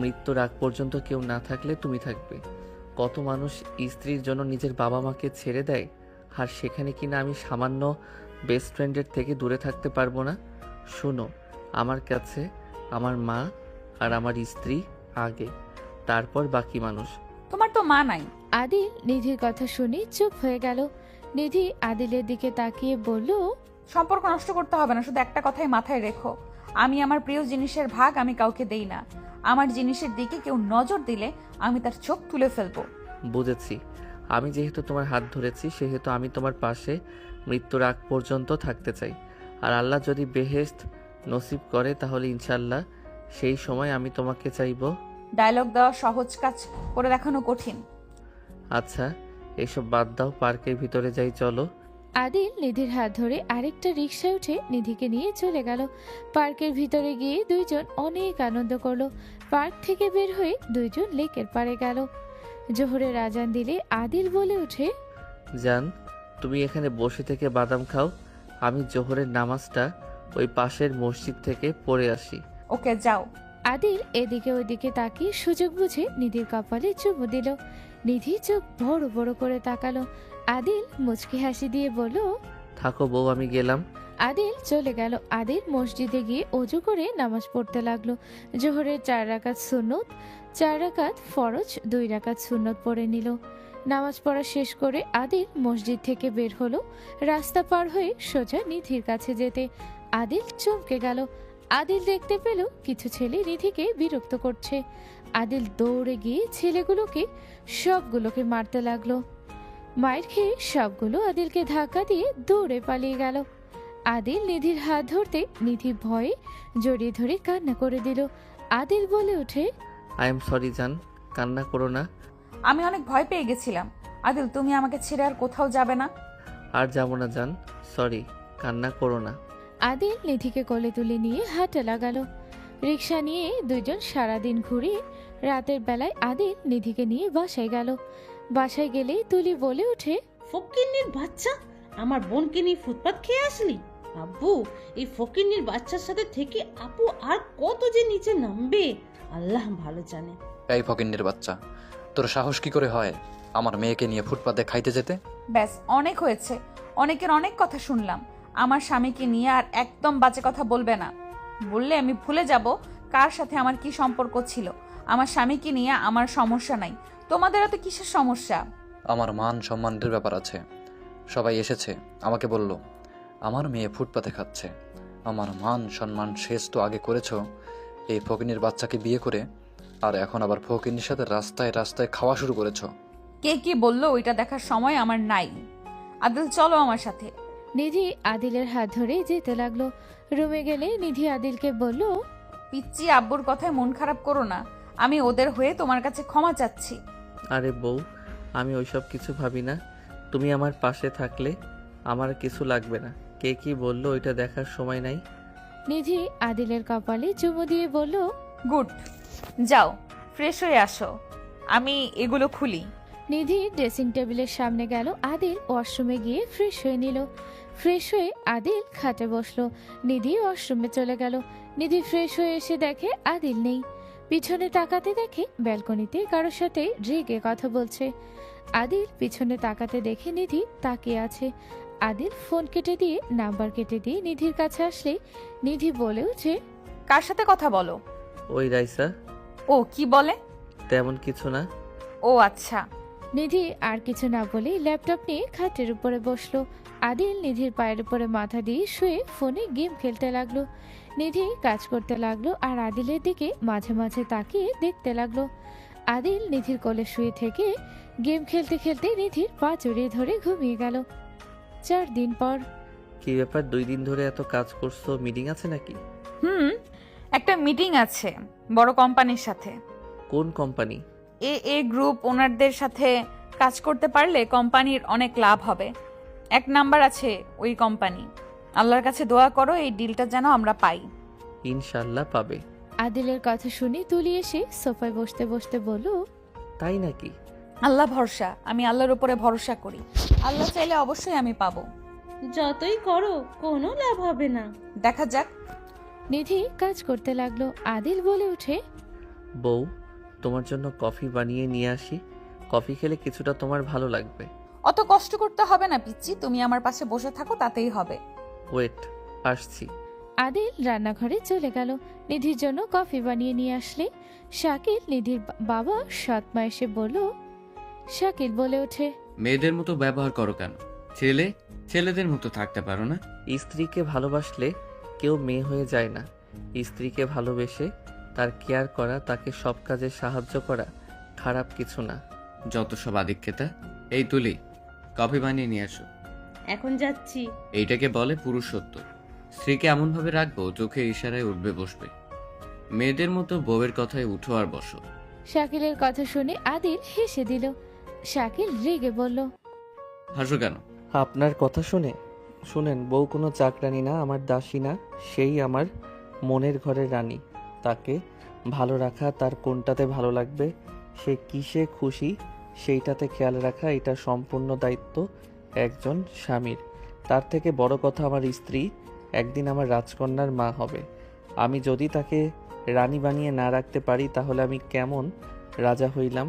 মৃত্যুর আগ পর্যন্ত কেউ না থাকলে তুমি থাকবে। কত মানুষ স্ত্রীর জন্য নিজের বাবা মাকে ছেড়ে দেয়, আর সেখানে কিনা আমি সামান্য বেস্ট ফ্রেন্ডের থেকে দূরে থাকতে পারবো না? শোনো, আমার কাছে আমার মা আর আমার স্ত্রী আগে, তারপর বাকি মানুষ। তোমার তো মা নাই। আদিল নিধির কথা শুনে চুপ হয়ে গেল। নিধি আদিলের দিকে তাকিয়ে বলল, সম্পর্ক নষ্ট করতে হবে না, শুধু একটা কথাই মাথায় রেখো, আমি আমার প্রিয় জিনিসের ভাগ আমি কাউকে দেই না। আমার জিনিসের দিকে কেউ নজর দিলে আমি তার চোখ তুলে ফেলবো। বুঝেছি। আমি যেহেতু তোমার হাত ধরেছি, সেহেতু আমি তোমার পাশে মৃত্যুর আগ পর্যন্ত থাকতে চাই। আর আল্লাহ যদি বেহেশত নসিব করে তাহলে ইনশাল্লাহ সেই সময় আমি তোমাকে চাইবো। ডায়লগ দেওয়া সহজ, কাজ করে দেখানো কঠিন। আচ্ছা এইসব বাদ দাও, পার্কের ভিতরে যাই চলো। আদিল নিধির হাত ধরে আরেকটা রিকশায় উঠে নিধিকে নিয়ে চলে গেল। পার্কের ভিতরে গিয়ে দুইজন অনেক আনন্দ করলো। পার্ক থেকে বের হয়ে দুইজন লেকের পাড়ে গেল। জোহরের আজান দিলে আদিল বলে ওঠে, জান, তুমি এখানে বসে থেকে বাদাম খাও, আমি জোহরের নামাজটা ওই পাশের মসজিদ থেকে পড়ে আসি। ওকে যাও। আদিল এদিকে ওইদিকে তাকিয়ে সুযোগ বুঝে নিধির কপালে চুমু দিল। নিধি চোখ বড় বড় করে তাকালো। আদিল মুচকি হাসি দিয়ে বলল, থাকো বউ, আমি গেলাম। আদিল চলে গেল। আদিল মসজিদে গিয়ে অজু করে নামাজ পড়তে লাগলো। জোহরের 4 রাকাত সুন্নত, 4 রাকাত ফরজ, 2 রাকাত সুন্নত পড়ে নিল। নামাজ পড়া শেষ করে আদিল মসজিদ থেকে বের হলো। রাস্তা পার হয়ে সোজা নিধির কাছে যেতে আদিল চমকে গেল। আদিল দেখতে পেল কিছু ছেলে নিধিকে বিরক্ত করছে। আদিল দৌড়ে গিয়ে ছেলেগুলোকে সবগুলোকে মারতে লাগলো। মায়ের খেয়ে সবগুলো আদিলকে ধাক্কা দিয়ে দৌড়ে পালিয়ে গেল। আদিল নিধির হাত ধরতে নিধি ভয়ে জড়িয়ে ধরে কান্না করে দিল। আদিল বলে ওঠে, আই এম সরি জান, কান্না করো না। আমি অনেক ভয় পেয়ে গেছিলাম। আদিল, তুমি আমাকে ছেড়ে আর কোথাও যাবে না? আর যাবো না জান, সরি, কান্না করো না। আদিল নিধিকে কোলে তুলে নিয়ে হাঁটা লাগালো। রিক্সা নিয়ে দুইজন সারাদিন ঘুরে রাতের বেলায় আদিল নিধিকে নিয়ে বাসায় গেল। বাসায় গেলেই তুলি বলে ওঠে, ফকিন্নির বাচ্চা, আমার বোনকে নিয়ে ফুটপাত খেয়ে আসলি? আব্বু, এই ফকিন্নির বাচ্চার সাথে থেকে আপু আর কত যে নিচে নামবে আল্লাহ ভালো জানে। এই ফকিন্নির বাচ্চা, তোর সাহস কি করে হয় আমার মেয়েকে নিয়ে ফুটপাতে খাইতে যেতে? ব্যাস, অনেক হয়েছে। অনেকের অনেক কথা শুনলাম। আমার স্বামীকে নিয়ে আর একদম বাজে কথা বলবে না। বললে আমি ভুলে যাব কার সাথে আমার কি সম্পর্ক ছিল। আমার স্বামীকে নিয়ে আমার সমস্যা নাই, তোমাদের এত কিসের সমস্যা? আমার মান সম্মানের ব্যাপার আছে। সবাই এসেছে, আমাকে বলল আমার মেয়ে ফুটপাতে খাচ্ছে। আমার মান সম্মান শেষ তো আগে করেছ এই ফকিন্নির বাচ্চাকে বিয়ে করে, আর এখন আবার ফকিন্নির সাথে রাস্তায় রাস্তায় খাওয়া শুরু করেছ। কে কি বললো ওইটা দেখার সময় আমার নাই। আদিল, চলো আমার সাথে। নিধি আদিলের হাত ধরে যেতে লাগলো। রুমে গেলে নিধি আদিলকে বলল, পিচ্চি, আব্বুর কথায় মন খারাপ করো না। আমি ওদের হয়ে তোমার কাছে ক্ষমা চাচ্ছি। আরে বউ, আমি ওইসব কিছু ভাবি না। তুমি আমার পাশে থাকলে আমার কিছু লাগবে না। কে কি বললো ওইটা দেখার সময় নাই। নিধি আদিলের কপালে চুমু দিয়ে বলল, গুড, যাও ফ্রেশ হয়ে আসো, আমি এগুলো খুলি। নিধি ড্রেসিং টেবিলের সামনে গেল। আদিল ওয়াশরুমে গিয়ে ফ্রেশ হয়ে নিল। ফ্রেশ হয়ে আদিল খাটে বসলো। নিধি ওয়াশরুমে চলে গেল। নিধি ফ্রেশ হয়ে এসে দেখে আদিল নেই। পিছনে তাকাতে দেখে ব্যালকনিতে কারোর সাথে রেগে কথা বলছে। আদিল পিছনে তাকাতে দেখে নিধি তাকিয়ে আছে। আদিল ফোন কেটে দিয়ে নাম্বার কেটে দিয়ে নিধির কাছে আসলে নিধি বলে ওঠে, কার সাথে কথা বলো? ওই রাইসা। ও কি বলে? তেমন কিছু না। ও আচ্ছা, নিধি আর কিছু না বলে ল্যাপটপ নিয়ে খাটের উপরে বসলো। আদিল নিধির পায়ের উপরে মাথা দিয়ে শুয়ে ফোনে গেম খেলতে লাগলো। নিধি কাজ করতে লাগলো আর আদিলের দিকে মাঝে মাঝে তাকিয়ে দেখতে লাগলো। আদিল নিধির কোলে শুয়ে থেকে গেম খেলতে খেলতে নিধির পা জড়িয়ে ধরে ঘুমিয়ে গেল। 4 দিন পর। কি ব্যাপার 2 দিন ধরে এত কাজ করছো? মিটিং আছে নাকি? একটা মিটিং আছে বড় কোম্পানির সাথে। কোন কোম্পানি? এ গ্রুপ ওনারদের সাথে কাজ করতে পারলে কোম্পানির অনেক লাভ হবে। 1 নাম্বার আছে ওই কোম্পানি। আল্লাহর কাছে দোয়া করো এই ডিলটা যেন আমরা পাই। ইনশাল্লাহ পাবে। আদিলের কথা শুনে তুলি এসে সোফায় বসতে বসতে বলল, তাই নাকি? আল্লাহ ভরসা, আমি আল্লাহর উপরে ভরসা করি। আল্লাহ চাইলে অবশ্যই আমি পাবো। যতই করো কোনো লাভ হবে না। দেখা যাক। নিধি কাজ করতে লাগলো। আদিল বলে ওঠে, বউ, তোমার জন্য কফি বানিয়ে নিয়ে আসি। কফি খেলে কিছুটা তোমার ভালো লাগবে। অত কষ্ট করতে হবে না পিচ্চি, তুমি আমার পাশে বসে থাকো তাতেই হবে। ওয়েট, আসছি। আদিল রান্নাঘরে চলে গেল। নিধির জন্য কফি বানিয়ে নিয়ে আসলে শাকিল নিধির বাবা সৎমা এসে বলল। শাকিল বলে ওঠে, মেয়েদের মতো ব্যবহার করো কেন? ছেলেদের মতো থাকতে পারো না? স্ত্রীকে ভালোবাসলে কেউ মেয়ে হয়ে যায় না। স্ত্রীকে ভালোবেসে তার কেয়ার করা, তাকে সব কাজে সাহায্য করা খারাপ কিছু না। যত সব আদিক্ষেতা। এই তুলি, কফি বানিয়ে নিয়ে আসো। এখন যাচ্ছি। এইটাকে বলে পুরুষত্ব। স্ত্রীকে এমনভাবে রাখবো চোখের ইশারায় উঠবে বসবে। মেয়েদের মতো বউয়ের কথায় উঠো আর বসো। শাকিলের কথা শুনে আদিল হেসে দিল। শাকিল রেগে বলল, হাসো কেন? আপনার কথা শুনেন, বউ কোনো চাকরানি না, আমার দাসী না, সেই আমার মনের ঘরের রানী। তাকে ভালো রাখা, তার কোনটাতে ভালো লাগবে, সে কিসে খুশি সেইটাতে খেয়াল রাখা, এটা সম্পূর্ণ দায়িত্ব একজন স্বামীর। তার থেকে বড় কথা, আমার স্ত্রী একদিন আমার রাজকন্যার মা হবে। আমি যদি তাকে রানী বানিয়ে না রাখতে পারি তাহলে আমি কেমন রাজা হইলাম?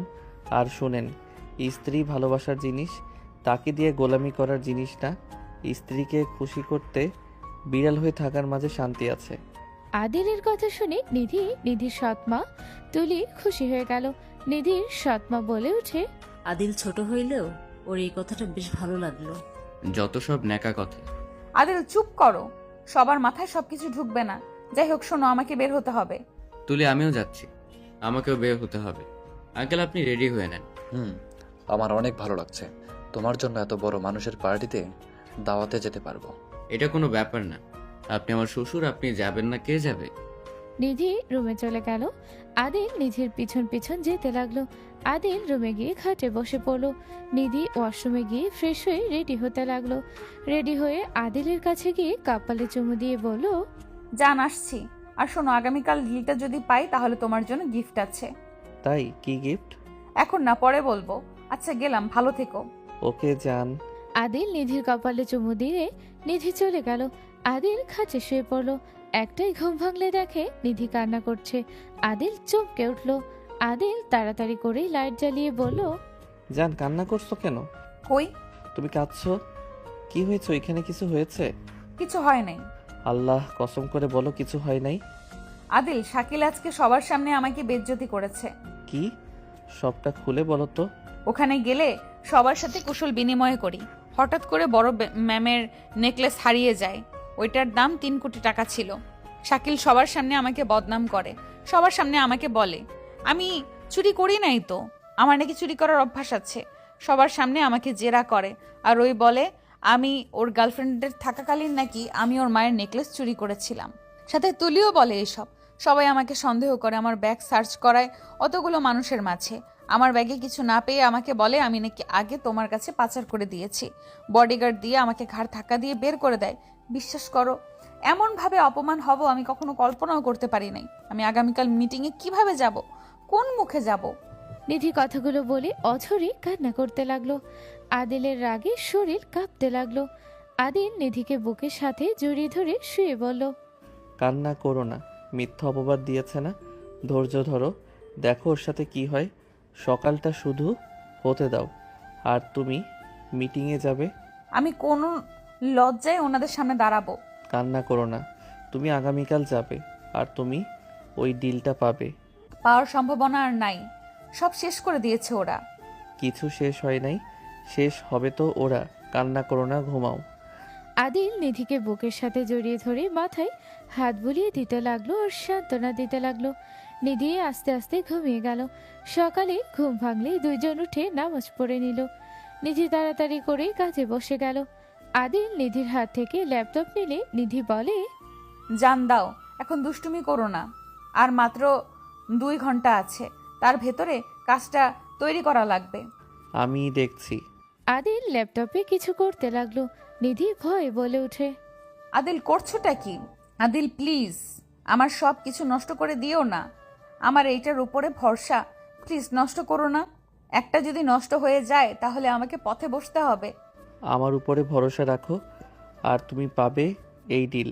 আর শুনেন, স্ত্রী ভালোবাসার জিনিস, তাকে দিয়ে গোলামি করার জিনিস না। স্ত্রীকে খুশি করতে বিড়াল হয়ে থাকার মাঝে শান্তি আছে। আদিলের কথা শুনে নিধির সৎমা তুলি খুশি হয়ে গেল। নিধির সৎমা বলে ওঠে, আদিল ছোট হইলেও ওর এই কথাটা বেশ ভালো লাগলো। যত সব ন্যাকা কথা। আদিল চুপ করো, সবার মাথায় সবকিছু ঢুকবে না। যাই হোক শোনো, আমাকে বের হতে হবে। তুলি, আমিও যাচ্ছি, আমাকেও বের হতে হবে। আঙ্কেল, আপনি রেডি হয়ে নেন। আমার অনেক ভালো লাগছে। তোমার জন্য এত বড় মানুষের পার্টিতে দাওয়াতে যেতে পারবো। এটা কোনো ব্যাপার না। আপনি আমার শ্বশুর, আপনি যাবেন না, কে যাবে? নিধি রুমে চলে গেল। আদিল নিধির পিছন পিছন যেতে লাগলো। আদিল রুমে গিয়ে খাটে বসে পড়ল। নিধি ওয়াশরুমে গিয়ে ফ্রেশ হয়ে রেডি হতে লাগলো। রেডি হয়ে আদিলের কাছে গিয়ে কপালে চুমু দিয়ে বলল, জান আসছি। আর শোনো, আগামীকাল ডিলটা যদি পাই তাহলে তোমার জন্য গিফট আছে। তাই? কি গিফট? এখন না, পরে বলবো। আচ্ছা গেলাম, ভালো থেকো। ওকে যান। আদিল নিধির কপালে চুমু দিয়ে নিধি চলে গেল। আদিল খাটে শুয়ে পড়ল। একটাই ঘুম ভাঙলে দেখে নিধি কান্না করছে। আদিল চমকে উঠল। আদিল তাড়াতাড়ি করে লাইট জ্বালিয়ে বলল, জান, কান্না করছো কেন? কই? তুমি কাঁদছো? কি হয়েছে? এখানে কিছু হয়েছে? কিছু হয় নাই। আল্লাহ কসম করে বলো কিছু হয় নাই। আদিল, শাকিল আজকে সবার সামনে আমাকে বেজ্জতি করেছে। কি? সবটা খুলে বলো তো। ওখানে গেলে সবার সাথে কুশল বিনিময় করি। হঠাৎ করে বড় ম্যামের নেকলেস হারিয়ে যায়। ওইটার দাম 3 কোটি টাকা ছিল। শাকিল সবার সামনে আমাকে বদনাম করে। সবার সামনে আমাকে বলে আমি চুরি করি নাই তো, আমার নাকি চুরি করার অভ্যাস আছে। সবার সামনে আমাকে জেরা করে। আর ওই বলে আমি ওর গার্লফ্রেন্ডের থাকাকালীন নাকি আমি ওর মায়ের নেকলেস চুরি করেছিলাম। সাথে তুলিও বলে এসব। সবাই আমাকে সন্দেহ করে, আমার ব্যাগ সার্চ করায় অতগুলো মানুষের মাঝে। আমার ব্যাগে কিছু না পেয়ে আমাকে বলে আমি নাকি আগে তোমার কাছে পাচার করে দিয়েছি। বডিগার্ড দিয়ে আমাকে ঘাড় ধাক্কা দিয়ে বের করে দেয়। বিশ্বাস করো, এমনভাবে অপমান হব আমি কখনো কল্পনাও করতে পারি নাই। আমি আগামীকাল মিটিংয়ে কিভাবে যাব, কোন মুখে যাব? নিধি কথাগুলো বলে অঝরে কান্না করতে লাগলো। আদিলের রাগে শরীর কাঁপতে লাগলো। আদিল নিধিকে বুকের সাথে জড়িয়ে ধরে শুয়ে বলল, কান্না করো না, মিথ্যা অপবাদ দিয়েছে না, ধৈর্য ধরো, দেখো ওর সাথে কি হয়। সকালটা শুধু হতে দাও, আর তুমি মিটিংয়ে যাবে। আমি কোন লজ্জায় ওনাদের সামনে দাঁড়াবো? কান্না করো না, তুমি আগামীকাল যাবে আর তুমি ওই ডিলটা পাবে। পাওয়ার সম্ভাবনা আর নাই, সব শেষ করে দিয়েছে ওরা। কিছু শেষ হয় নাই, শেষ হবে তো। ওরা কান্না করো না, ঘুমাও। আদিল নিধিকে বুকের সাথে জড়িয়ে ধরে মাথায় হাত বুলিয়ে দিতে লাগলো আর সান্ত্বনা দিতে লাগলো। নিধি আস্তে আস্তে ঘুমিয়ে গেল। সকালে ঘুম ভাঙলে দুইজন উঠে নামাজ পড়ে নিল। নিধি তাড়াতাড়ি করে কাজে বসে গেল। আদিল নিধির হাত থেকে ল্যাপটপ নিলে নিধি বলে, জান দাও, এখন দুষ্টুমি করো না। আর মাত্র 2 ঘন্টা আছে, তার ভেতরে কাজটা তৈরি করা লাগবে। আমি দেখছি। আদিল ল্যাপটপে কিছু করতে লাগলো। নিধি ভয়ে বলে ওঠে, আদিল করছোটা কি? আদিল প্লিজ, আমার সব কিছু নষ্ট করে দিও না। আমার এইটার উপরে ভরসা, প্লিজ নষ্ট করো না। একটা যদি নষ্ট হয়ে যায় তাহলে আমাকে পথে বসতে হবে। আমার উপরে ভরসা রাখো আর তুমি পাবে এই ডিল।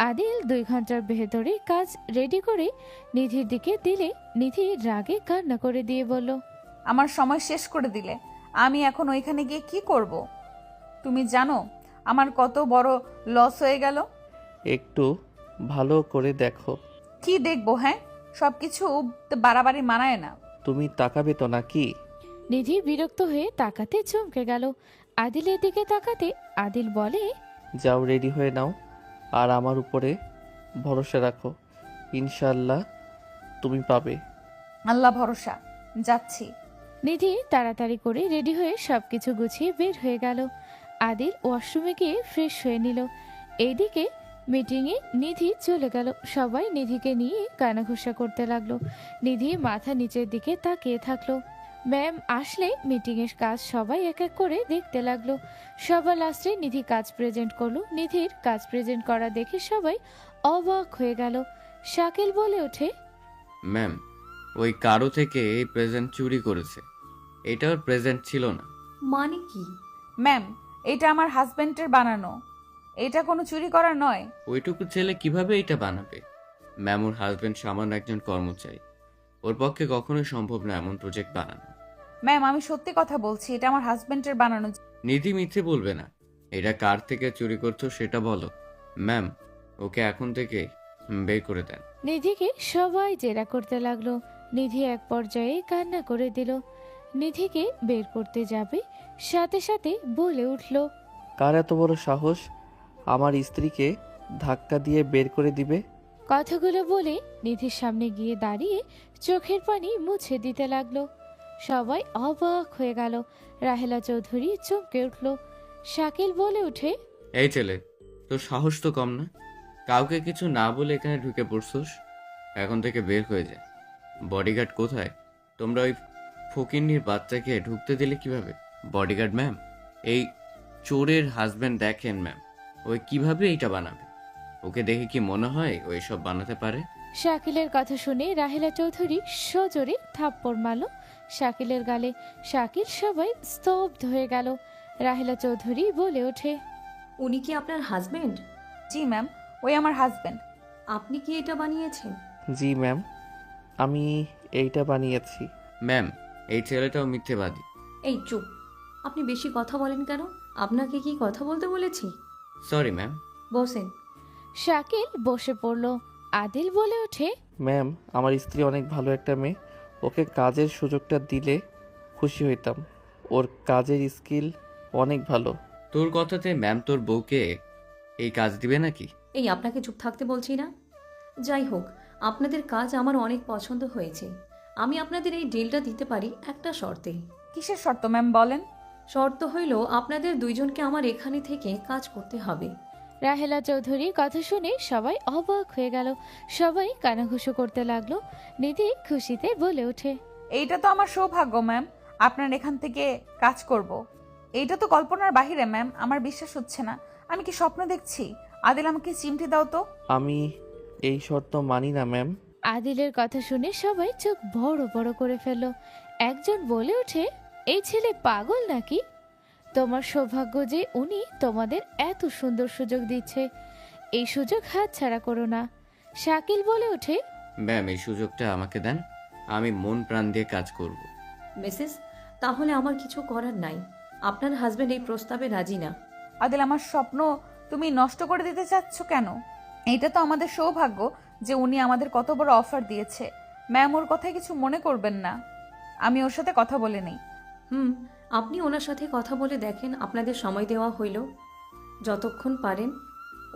আদিল 2 ঘন্টার ভেতরে কাজ রেডি করে নিধির দিকে দিলে নিধি রাগে কান্না করে দিয়ে বলল, আমার সময় শেষ করে দিলে। আমি এখন ওইখানে গিয়ে কি করব? তুমি জানো আমার কত বড় লস হয়ে গেল। একটু ভালো করে দেখো। কি দেখবো? হ্যাঁ, সবকিছু বাড়াবাড়ি মানায় না। তুমি তাকাবে তো নাকি? নিধি বিরক্ত হয়ে তাকাতে চমকে গেল। আদিলের দিকে তাকাতে আদিল বলে, যাও রেডি হয়ে নাও আর আমার উপরে ভরসা রাখো, ইনশাল্লাহ তুমি পাবে। আল্লাহ ভরসা, যাচ্ছি। নিধি তাড়াতাড়ি করে রেডি হয়ে সবকিছু গুছিয়ে বের হয়ে গেল। আদিল ওয়াশরুমে গিয়ে ফ্রেশ হয়ে নিল। এইদিকে মিটিংয়ে নিধি চলে গেল। সবাই নিধিকে নিয়ে কানাঘুষা করতে লাগলো। নিধি মাথা নিচের দিকে তাকিয়ে থাকলো। ম্যাম আসলে মিটিংয়ের কাজ সবাই এক এক করে দেখতে লাগলো। সবার লাস্টে নিধি কাজ প্রেজেন্ট করলো। নিধির কাজ প্রেজেন্ট করা দেখে সবাই অবাক হয়ে গেল। শাকিল বলে ওঠে, ম্যাম, ওই কারো থেকে এই প্রেজেন্ট চুরি করেছে। এটা ওর প্রেজেন্ট ছিল না। মানে কি? ম্যাম, এটা আমার হাজবেন্ডের বানানো, এটা কোনো চুরি করা নয়। ওইটুকু ছেলে কিভাবে এটা বানাবে? ম্যাম, ওর হাজবেন্ড সামান্য একজন কর্মচারী, ওর পক্ষে কখনোই সম্ভব না এমন প্রজেক্ট বানানো। ম্যাম, আমি সত্যি কথা বলছি, এটা আমার হাজবেন্ডের বানানো। নিধি মিথ্যে বলবে না। এটা কার থেকে চুরি করছো সেটা বলো। ম্যাম, ওকে এখন থেকে বের করে দেন। নিধিকে সবাই জেরা করতে লাগলো। নিধি এক পর্যায়ে কান্না করে দিল। নিধিকে বের করতে যাবে সাথে সাথে বলে উঠল, কার এত বড় সাহস আমার স্ত্রীকে ধাক্কা দিয়ে বের করে দিবে? কথাগুলো বলে নিধির সামনে গিয়ে দাঁড়িয়ে চোখের পানি মুছে দিতে লাগলো। সবাই অবাক হয়ে গেল। রাহেলা চৌধুরী চমকে উঠল। শাকিল বলে উঠে, এই ছেলে, তোর সাহস তো কম না? কাউকে কিছু না বলে এখানে ঢুকে পড়ছোস। এখন থেকে বের হয়ে যায়। বডিগার্ড কোথায়? তোমরা ওই ফকিন্নির বাচ্চাকে ঢুকতে দিলে কিভাবে? বডিগার্ড ম্যাম, এই চোরের হাজবেন্ড দেখেন ম্যাম, ওই কিভাবে এইটা বানাবে? ওকে দেখে কি মনে হয় ও এসব বানাতে পারে? শাকিলের কথা শুনে রাহেলা চৌধুরী সজোরে থাপ্পড় মারল শাকিলের গালে। শাকিল সবাই স্তব্ধ হয়ে গেল। রাহেলা চৌধুরী বলে ওঠে, উনি কি আপনার হাজবেন্ড? জি ম্যাম, ওই আমার হাজবেন্ড। আপনি কি এটা বানিয়েছেন? জি ম্যাম, আমি এইটা বানিয়েছি। ম্যাম, এই ছেলেটাও মিথ্যেবাদী। এই চুপ! আপনি বেশি কথা বলেন কেন? আপনাকে কি কথা বলতে বলেছি? Sorry ma'am. বসেন। শাকিল বসে পড়ল। আদিল বলে ওঠে, ম্যাম, আমার স্ত্রী অনেক ভালো একটা মেয়ে, ওকে কাজের সুযোগটা দিলে খুশি হইতাম। ওর কাজের স্কিল অনেক ভালো। তোর কথাতে ম্যাম তোর বউকে এই কাজ দিবে নাকি? এই আপনাকে চুপ থাকতে বলছি না। যাই হোক, আপনাদের কাজ আমার অনেক পছন্দ হয়েছে। আমি আপনাদের এই ডিলটা দিতে পারি একটা শর্তে। কিসের শর্ত ম্যাম, বলেন? শর্ত হইল আপনাদের দুইজনকে আমার এখানে থেকে কাজ করতে হবে। রাহেলা চৌধুরীর কথা শুনে সবাই অবাক হয়ে গেল। সবাই কানাঘুষো করতে লাগলো। নিধি খুশিতে বলে ওঠে, এইটা তো আমার সৌভাগ্য ম্যাম, আপনার এখান থেকে কাজ করব। এইটা তো কল্পনার বাহিরে ম্যাম, আমার বিশ্বাস হচ্ছে না। আমি কি স্বপ্ন দেখছি? আদিল, আমাকে চিমটি দাও তো। আমি এই শর্ত মানি না ম্যাম। আদিলের কথা শুনে সবাই চোখ বড় বড় করে ফেলল। একজন বলে ওঠে, এই ছেলে পাগল নাকি? তোমার সৌভাগ্য যে উনি তোমাদের এত সুন্দর সুযোগ দিচ্ছে। এই সুযোগ হাতছাড়া করো না। শাকিল বলে ওঠে, ম্যাম, এই সুযোগটা আমাকে দেন, আমি মন প্রাণ দিয়ে কাজ করব। মিসেস, তাহলে আমার কিছু করার নাই। আপনার হাজবেন্ড এই প্রস্তাবে রাজি না। আদিল, আমার স্বপ্ন তুমি নষ্ট করে দিতে চাচ্ছ কেন? এইটা তো আমাদের সৌভাগ্য যে উনি আমাদের কত বড় অফার দিয়েছে। ম্যাম, ওর কথায় কিছু মনে করবেন না। আমি ওর সাথে কথা বলে নেই। আপনি ওনার সাথে কথা বলে দেখেন, আপনাদের সময় দেওয়া হইল, যতক্ষণ পারেন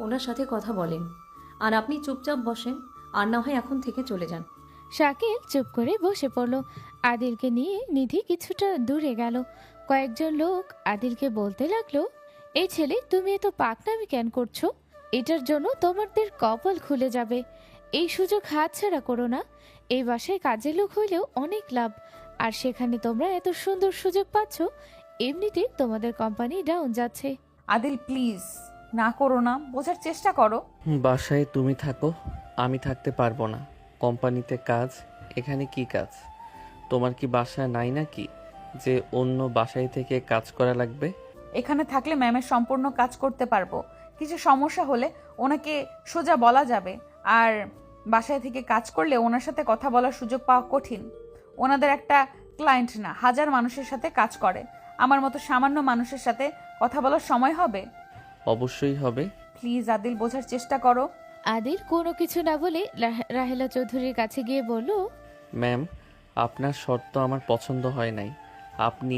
ওনার সাথে কথা বলেন, আর আপনি চুপচাপ বসেন, আর না হয় এখন থেকে চলে যান। শাকিল চুপ করে বসে পড়ল। আদিলকে নিয়ে নিধি কিছুটা দূরে গেল। কয়েকজন লোক আদিলকে বলতে লাগলো, এই ছেলে তুমি এত পাকনামি কেন করছো? এটার জন্য তোমাদের কপাল খুলে যাবে। এই সুযোগ হাতছাড়া করো না। এই বাসায় কাজের লোক হইলেও অনেক লাভ, আর সেখানে তোমরা এত সুন্দর সুযোগ পাচ্ছ। এমনিতে তোমাদের কোম্পানি ডাউন যাচ্ছে। আদিল প্লিজ না করো না, বোঝার চেষ্টা করো। বাসায় তুমি থাকো, আমি থাকতে পারবো না। কোম্পানিতে কাজ, এখানে কি কাজ? তোমার কি বাসায় নাই নাকি যে অন্য বাসায় থেকে কাজ করা লাগবে? এখানে থাকলে ম্যামের সম্পূর্ণ কাজ করতে পারবো। কিছু সমস্যা হলে ওনাকে সোজা বলা যাবে, আর বাসায় থেকে কাজ করলে ওনার সাথে কথা বলার সুযোগ পাওয়া কঠিন। ওনাদের একটা ক্লায়েন্ট না, হাজার মানুষের সাথে কাজ করে। আমার মতো সামান্য মানুষের সাথে কথা বলার সময় হবে? অবশ্যই হবে। প্লিজ আদিল, বোঝার চেষ্টা করো। আদিল কোনো কিছু না বলে রাহেলা চৌধুরীর কাছে গিয়ে বলল, ম্যাম, আপনার শর্ত আমার পছন্দ হয় নাই। আপনি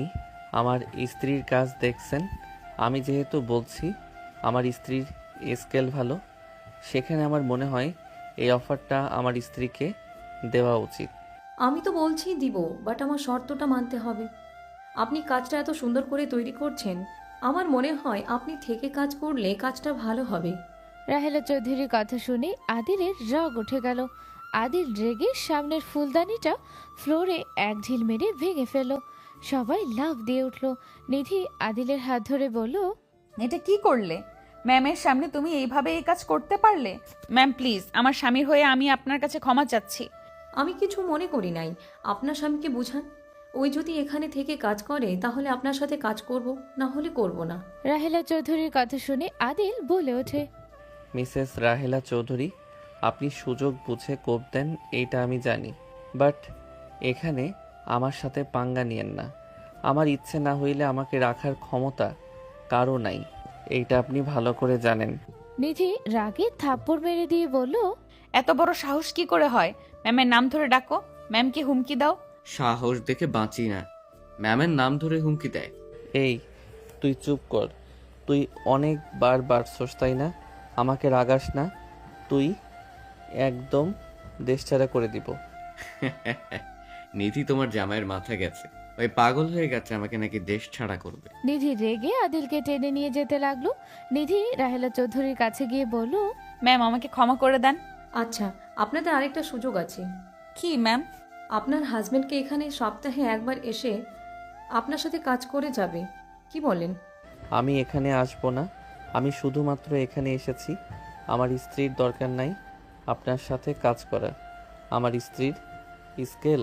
আমার স্ত্রীর কাজ দেখছেন। আমি যেহেতু বলছি আমার স্ত্রীর স্কেল ভালো, সেখানে আমার মনে হয় এই অফারটা আমার স্ত্রীকে দেওয়া উচিত। আমি তো বলছি দিব, বাট আমার শর্তটা মানতে হবে। আপনি কাজটা এত সুন্দর করে তৈরি করছেন, আমার মনে হয় আপনি থেকে কাজ করলে কাজটা ভালো হবে। রাহেলা চৌধুরীর কথা শুনে আদিলের রাগ উঠে গেল। আদিল রেগে সামনের ফুলদানিটা ফ্লোরে এক ঢিল মেরে ভেঙে ফেলল। সবাই লাফ দিয়ে উঠল। নিধি আদিলের হাত ধরে বলল, এটা কি করলে? ম্যামের সামনে তুমি এইভাবে এই কাজ করতে পারলে? ম্যাম প্লিজ, আমার স্বামীর হয়ে আমি আপনার কাছে ক্ষমা চাচ্ছি। আমি কিছু মনে করি নাই, আপনার স্বামীকে বুঝান। ওই যদি এখানে থেকে কাজ করে তাহলে আপনার সাথে কাজ করব, না হলে করব না। রাহেলা চৌধুরীর কথা শুনে আদিল বলে ওঠে, মিসেস রাহেলা চৌধুরী, আপনি সুযোগ বুঝে কোপ দেন, এইটা আমি জানি, বাট এখানে আমার সাথে পাঙ্গা নিয়েন না। আমার ইচ্ছে না হইলে আমাকে রাখার ক্ষমতা কারো নাই, এইটা আপনি ভালো করে জানেন। নিধি রাগে থাপ্পড় মেরে দিয়ে বলল, এত বড় সাহস কি করে হয়? ম্যামের নাম ধরে ডাকো, ম্যামকে হুমকি দাও। সাহস দেখে বাঁচি না, ম্যামের নাম ধরে হুমকি দেয়। এই তুই চুপ কর। তুই অনেকবার বাড়ছস, তাই না? আমাকে রাগাস না, তুই একদম দেশছাড়া করে দিব। নিধি তোমার জামাইয়ের মাথা গেছে, ওই পাগল হয়ে গেছে আমাকে নাকি দেশ ছাড়া করবে। নিধি রেগে আদিলকে টেনে নিয়ে যেতে লাগলো। নিধি রাহেলা চৌধুরীর কাছে গিয়ে বলল, ম্যাম আমাকে ক্ষমা করে দেন। আচ্ছা, আপনাদের আরেকটা সুযোগ আছে। কি ম্যাম? আপনার হাজবেন্ডকে এখানে সপ্তাহে একবার এসে আপনার সাথে কাজ করে যাবে, কি বলেন? আমি এখানে আসবো না। আমি শুধুমাত্র এখানে এসেছি, আমার স্ত্রীর দরকার নাই আপনার সাথে কাজ করার। আমার স্ত্রীর স্কেল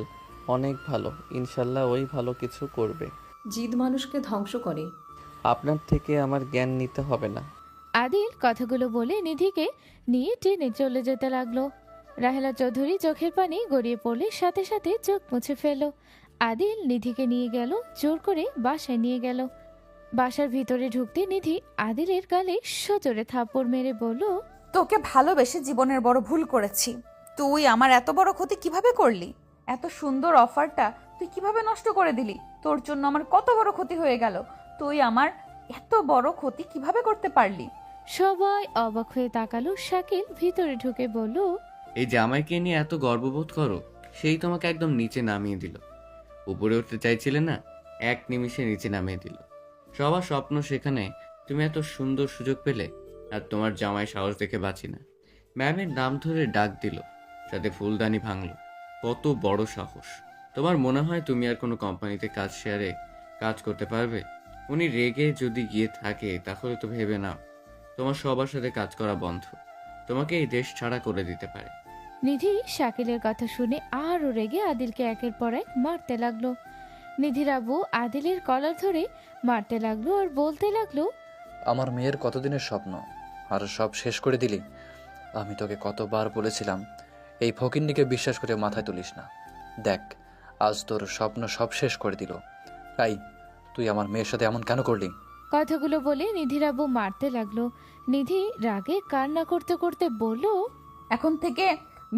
অনেক ভালো, ইনশাল্লাহ ওই ভালো কিছু করবে। জিদ মানুষকে ধ্বংস করে। আপনার থেকে আমার জ্ঞান নিতে হবে না। আদিল কথাগুলো বলে নিধিকে নিয়ে টেনে চলে যেতে লাগলো। রাহেলা চৌধুরী চোখের পানি গড়িয়ে পড়লে সাথে সাথে চোখ মুছে ফেলল। আদিল নিধিকে নিয়ে গেল, জোর করে বাসায় নিয়ে গেল। বাসার ভিতরে ঢুকতে নিধি আদিলের গালে সজোরে থাপ্পড় মেরে বলল, তোকে ভালোবেসে জীবনের বড় ভুল করেছি। তুই আমার এত বড় ক্ষতি কিভাবে করলি? এত সুন্দর অফারটা তুই কিভাবে নষ্ট করে দিলি? তোর জন্য আমার কত বড় ক্ষতি হয়ে গেল। তুই আমার এত বড় ক্ষতি কিভাবে করতে পারলি? সবাই অবাক হয়ে তাকালো। শাকিল ভিতরে ঢুকে বলল, এই জামাইকে নিয়ে এত গর্ববোধ করো, সেই তোমাকে একদম নিচে নামিয়ে দিল। উপরে উঠতে চাইছিলে না, এক নিমিষে নিচে নামিয়ে দিল। সবার স্বপ্ন সেখানে তুমি এত সুন্দর সুযোগ পেলে, আর তোমার জামাই সাহস দেখে বাঁচি না। ম্যামের নাম ধরে ডাক দিল, সাথে ফুলদানি ভাঙলো। কত বড় সাহস! তোমার মনে হয় তুমি আর কোনো কোম্পানিতে কাজ শেয়ারে কাজ করতে পারবে? উনি রেগে যদি গিয়ে থাকে তাহলে তো ভেবে নাও তোমার সবার সাথে কাজ করা বন্ধ, তোমাকে এই দেশ ছাড়া করে দিতে পারে। নিধি শাকিলের কথা শুনে আরও রেগে আদিলকে একের পর এক মারতে লাগলো। নিধির আব্বু আদিলের কলার ধরে মারতে লাগলো আর বলতে লাগলো, আমার মেয়ের কতদিনের স্বপ্ন, আর সব শেষ করে দিলি। আমি তোকে কতবার বলেছিলাম এই ফকিন্নিকে বিশ্বাস করে মাথায় তুলিস না। দেখ, আজ তোর স্বপ্ন সব শেষ করে দিল। তাই তুই আমার মেয়ের সাথে এমন কেন করলি? কথাগুলো বলে নিধির আব্বু মারতে লাগলো। নিধি রাগে কান্না করতে করতে বলল, এখন থেকে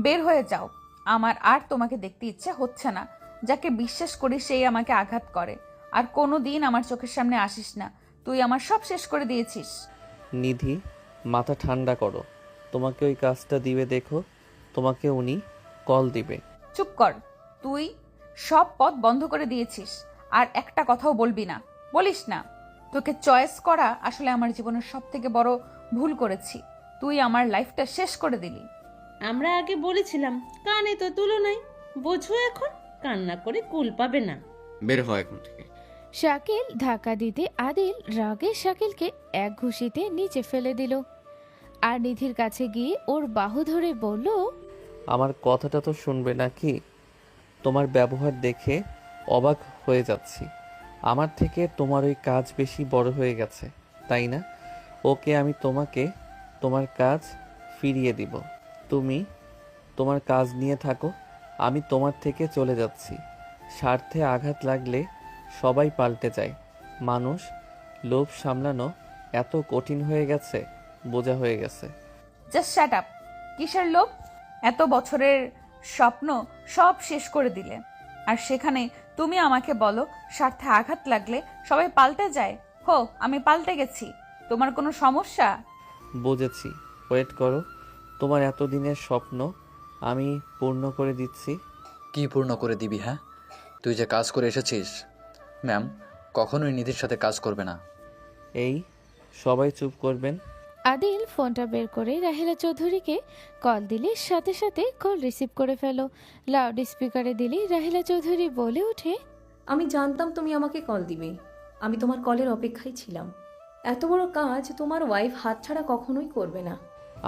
বের হয়ে যাও। আমার আর তোমাকে দেখতে ইচ্ছে হচ্ছে না। যাকে বিশ্বাস করি সেই আমাকে আঘাত করে। আর কোনো দিন আমার চোখের সামনে আসিস না। তুই আমার সব শেষ করে দিয়েছিস। নিধি, মাথা ঠান্ডা করো। তোমাকে ওই কাজটা দিবে দেখো, তোমাকে উনি কল দিবে। চুপ কর। তুই সব পথ বন্ধ করে দিয়েছিস, আর একটা কথাও বলবি না, বলিস না। তোকে চয়েস করা আসলে আমার জীবনের সব থেকে বড় ভুল করেছি। তুই আমার লাইফটা শেষ করে দিলি। আমরা আগে বলেছিলাম, কানে তো তুলো নাই। বোঝো এখন, কান্না করে কুল পাবে না। বের হয় এখন থেকে। শাকিল ধাক্কা দিতে আদিল রাগে শাকিলকে এক ঘুষিতে নিচে ফেলে দিল আর নিধির কাছে গিয়ে ওর বাহু ধরে বলল, আমার কথাটা তো শুনবে নাকি? তোমার ব্যবহার দেখে অবাক হয়ে যাচ্ছি। আমার থেকে তোমার ওই কাজ বেশি বড় হয়ে গেছে, তাই না? ওকে, আমি তোমাকে তোমার কাজ ফিরিয়ে দিব। তুমি তোমার কাজ নিয়ে থাকো, আমি তোমার থেকে চলে যাচ্ছি। স্বার্থে আঘাত লাগলে সবাই পাল্টে যায়। মানুষ লোভ সামলানো এত কঠিন হয়ে গেছে, বোঝা হয়ে গেছে। Just shut up. কিসের লোভ? এত বছরের স্বপ্ন সব শেষ করে দিলে, আর সেখানে তুমি আমাকে বলো স্বার্থে আঘাত লাগলে সবাই পাল্টে যায়। হো, আমি পাল্টে গেছি। তোমার কোনো সমস্যা? বুঝেছি, ওয়েট করো। তোমার এতদিনের স্বপ্ন আমি পূর্ণ করে দিচ্ছি। কি পূর্ণ করে দিবি? হ্যাঁ, তুই যে কাজ করে এসেছিস। ম্যাম কখনোই নিধির সাথে কাজ করবে না। এই, সবাই চুপ করবেন। আদিল ফোনটা বের করে রাহেলা চৌধুরীকে কল দিলে সাথে সাথে কল রিসিভ করে ফেলো। লাউড স্পিকারে দিলে রাহেলা চৌধুরী বলে ওঠে, আমি জানতাম তুমি আমাকে কল দিবে। আমি তোমার কলের অপেক্ষায় ছিলাম। এত বড় কাজ তোমার ওয়াইফ হাতছাড়া কখনোই করবে না।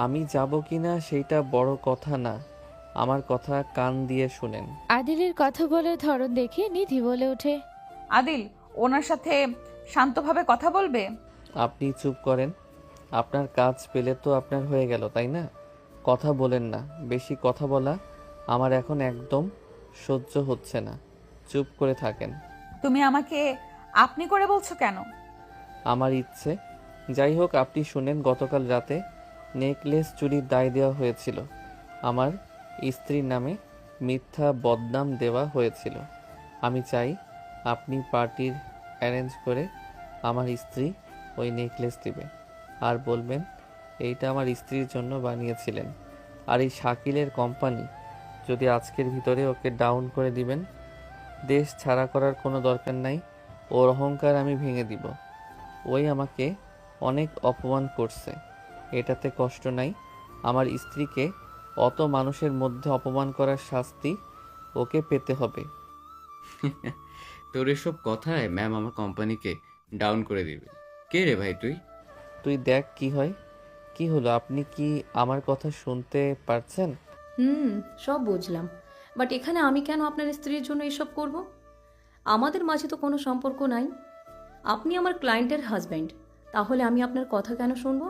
আমি যাব কি না সেইটা বড় কথা না, আমার কথা কান দিয়ে শুনেন। আদিলের কথা বলার ধরন দেখে নিধি বলে ওঠে, আদিল, ওনার সাথে শান্তভাবে কথা বলবে। আপনি চুপ করেন। আপনার কাজ পেলে তো আপনার হয়ে গেল, তাই না? কথা বলেন না। বেশি কথা বলা আমার এখন একদম সহ্য হচ্ছে না। চুপ করে থাকেন। তুমি আমাকে আপনি করে বলছো কেন? আমার ইচ্ছে। যাই হোক, আপনি শুনেন, গতকাল রাতে নেকলেস চুরির দায় দেওয়া হয়েছিল। আমার স্ত্রীর নামে মিথ্যা বদনাম দেওয়া হয়েছিল। আমি চাই আপনি পার্টির অ্যারেঞ্জ করে আমার স্ত্রী ওই নেকলেস দিবে, আর বলবেন এইটা আমার স্ত্রীর জন্য বানিয়েছিলেন। আর এই শাকিলের কোম্পানি যদি আজকের ভিতরে ওকে ডাউন করে দিবেন। দেশ ছাড়া করার কোনো দরকার নাই। ওর অহংকার আমি ভেঙে দিব। ওই আমাকে অনেক অপমান করছে, এটাতে কষ্ট নাই। আমার স্ত্রীকে অত মানুষের মধ্যে অপমান করার শাস্তি ওকে পেতে হবে। তোর এসব কথায় ম্যাম আমার কোম্পানিকে ডাউন করে দিবে। কে রে ভাই তুই? তুই দেখ কি হয়। কি হলো, আপনি কি আমার কথা শুনতে পারছেন? সব বুঝলাম, বাট এখানে আমি কেন আপনার স্ত্রীর জন্য এসব করব? আমাদের মাঝে তো কোনো সম্পর্ক নাই। আপনি আমার ক্লায়েন্টের হাজব্যান্ড, তাহলে আমি আপনার কথা কেন শুনবো?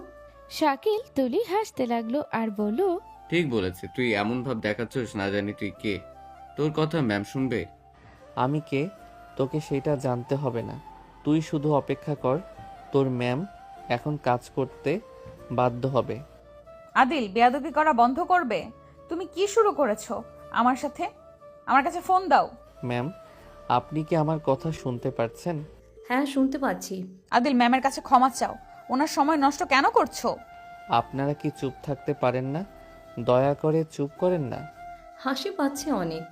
শাকিল তুলি হাসতে লাগলো আর বলল, ঠিক বলেছে, তুই এমন ভাব দেখাচ্ছিস না জানি তুই কে। তোর কথা ম্যাম শুনবে? আমি কে তোকে সেটা জানতে হবে না। তুই শুধু অপেক্ষা কর, তোর ম্যাম এখন কাজ করতে বাধ্য হবে। আদিল, বেয়াদবি করা বন্ধ করবে। তুমি কি শুরু করেছো আমার সাথে? আমার কাছে ফোন দাও। ম্যাম, আপনি কি আমার কথা শুনতে পারছেন? হ্যাঁ, শুনতে পাচ্ছি। আদিল, ম্যামের কাছে ক্ষমা চাও। ওনার সময় নষ্ট কেন করছো? আপনারা কি চুপ থাকতে পারেন না? দয়া করে চুপ করেন না। হাসি পাচ্ছে অনেক।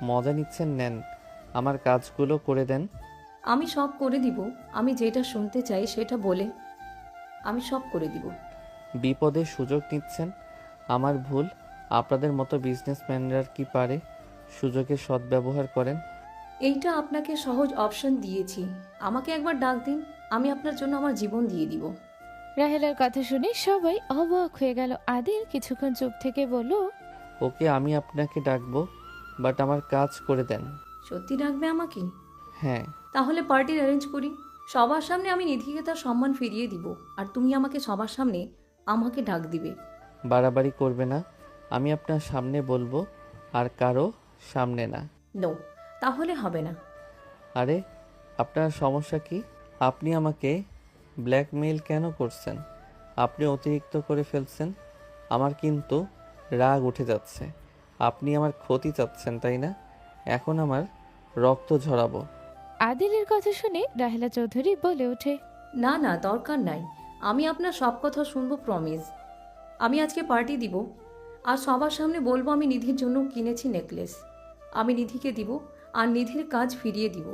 মজা নিচ্ছেন, নেন। আমার কাজগুলো করে দেন। আমি সব করে দিব। আমি যেটা শুনতে চাই সেটা বলে আমি সব করে দিব। বিপদে সুযোগ নিচ্ছেন, আমার ভুল। আপনাদের মতো বিজনেসম্যানরা কি পারে সুযোগের সদ্ব্যবহার করেন? এইটা আপনাকে সহজ অপশন দিয়েছি। আমাকে একবার ডাক দিন, আমি আপনার জন্য আমার জীবন দিয়ে দিব। রাহেলার কথা শুনে সবাই অবাক হয়ে গেল। আদিল কিছুক্ষণ চুপ থেকে বলল, ওকে, আমি আপনাকে ডাকবো, বাট আমার কাজ করে দেন। সত্যি ডাকবে আমাকে? হ্যাঁ। তাহলে পার্টির অ্যারেঞ্জ করি। সবার সামনে আমি নিধিকে তার সম্মান ফিরিয়ে দিব, আর তুমি আমাকে সবার সামনে আমাকে ডাক দিবে। বাড়াবাড়ি করবে না। আমি আপনার সামনে বলবো, আর কারো সামনে না। নো, তাহলে হবে না। আরে, আপনার সমস্যা কি? আপনি আমাকে ব্ল্যাকমেইল কেন করছেন? আপনি অতিরিক্ত করে ফেলছেন। আমার কিন্তু রাগ উঠে যাচ্ছে। আপনি আমার ক্ষতি চাচ্ছেন, তাই না? এখন আমার রক্ত ঝরাবো। আদিলের কথা শুনে রাহেলা চৌধুরী বলে ওঠে, না না, দরকার নাই। আমি আপনার সব কথা শুনবো, প্রমিস। আমি আজকে পার্টি দিব, আর সবার সামনে বলবো আমি নিধির জন্য কিনেছি নেকলেস। আমি নিধিকে দিব, আর নিধির কাজ ফিরিয়ে দিব।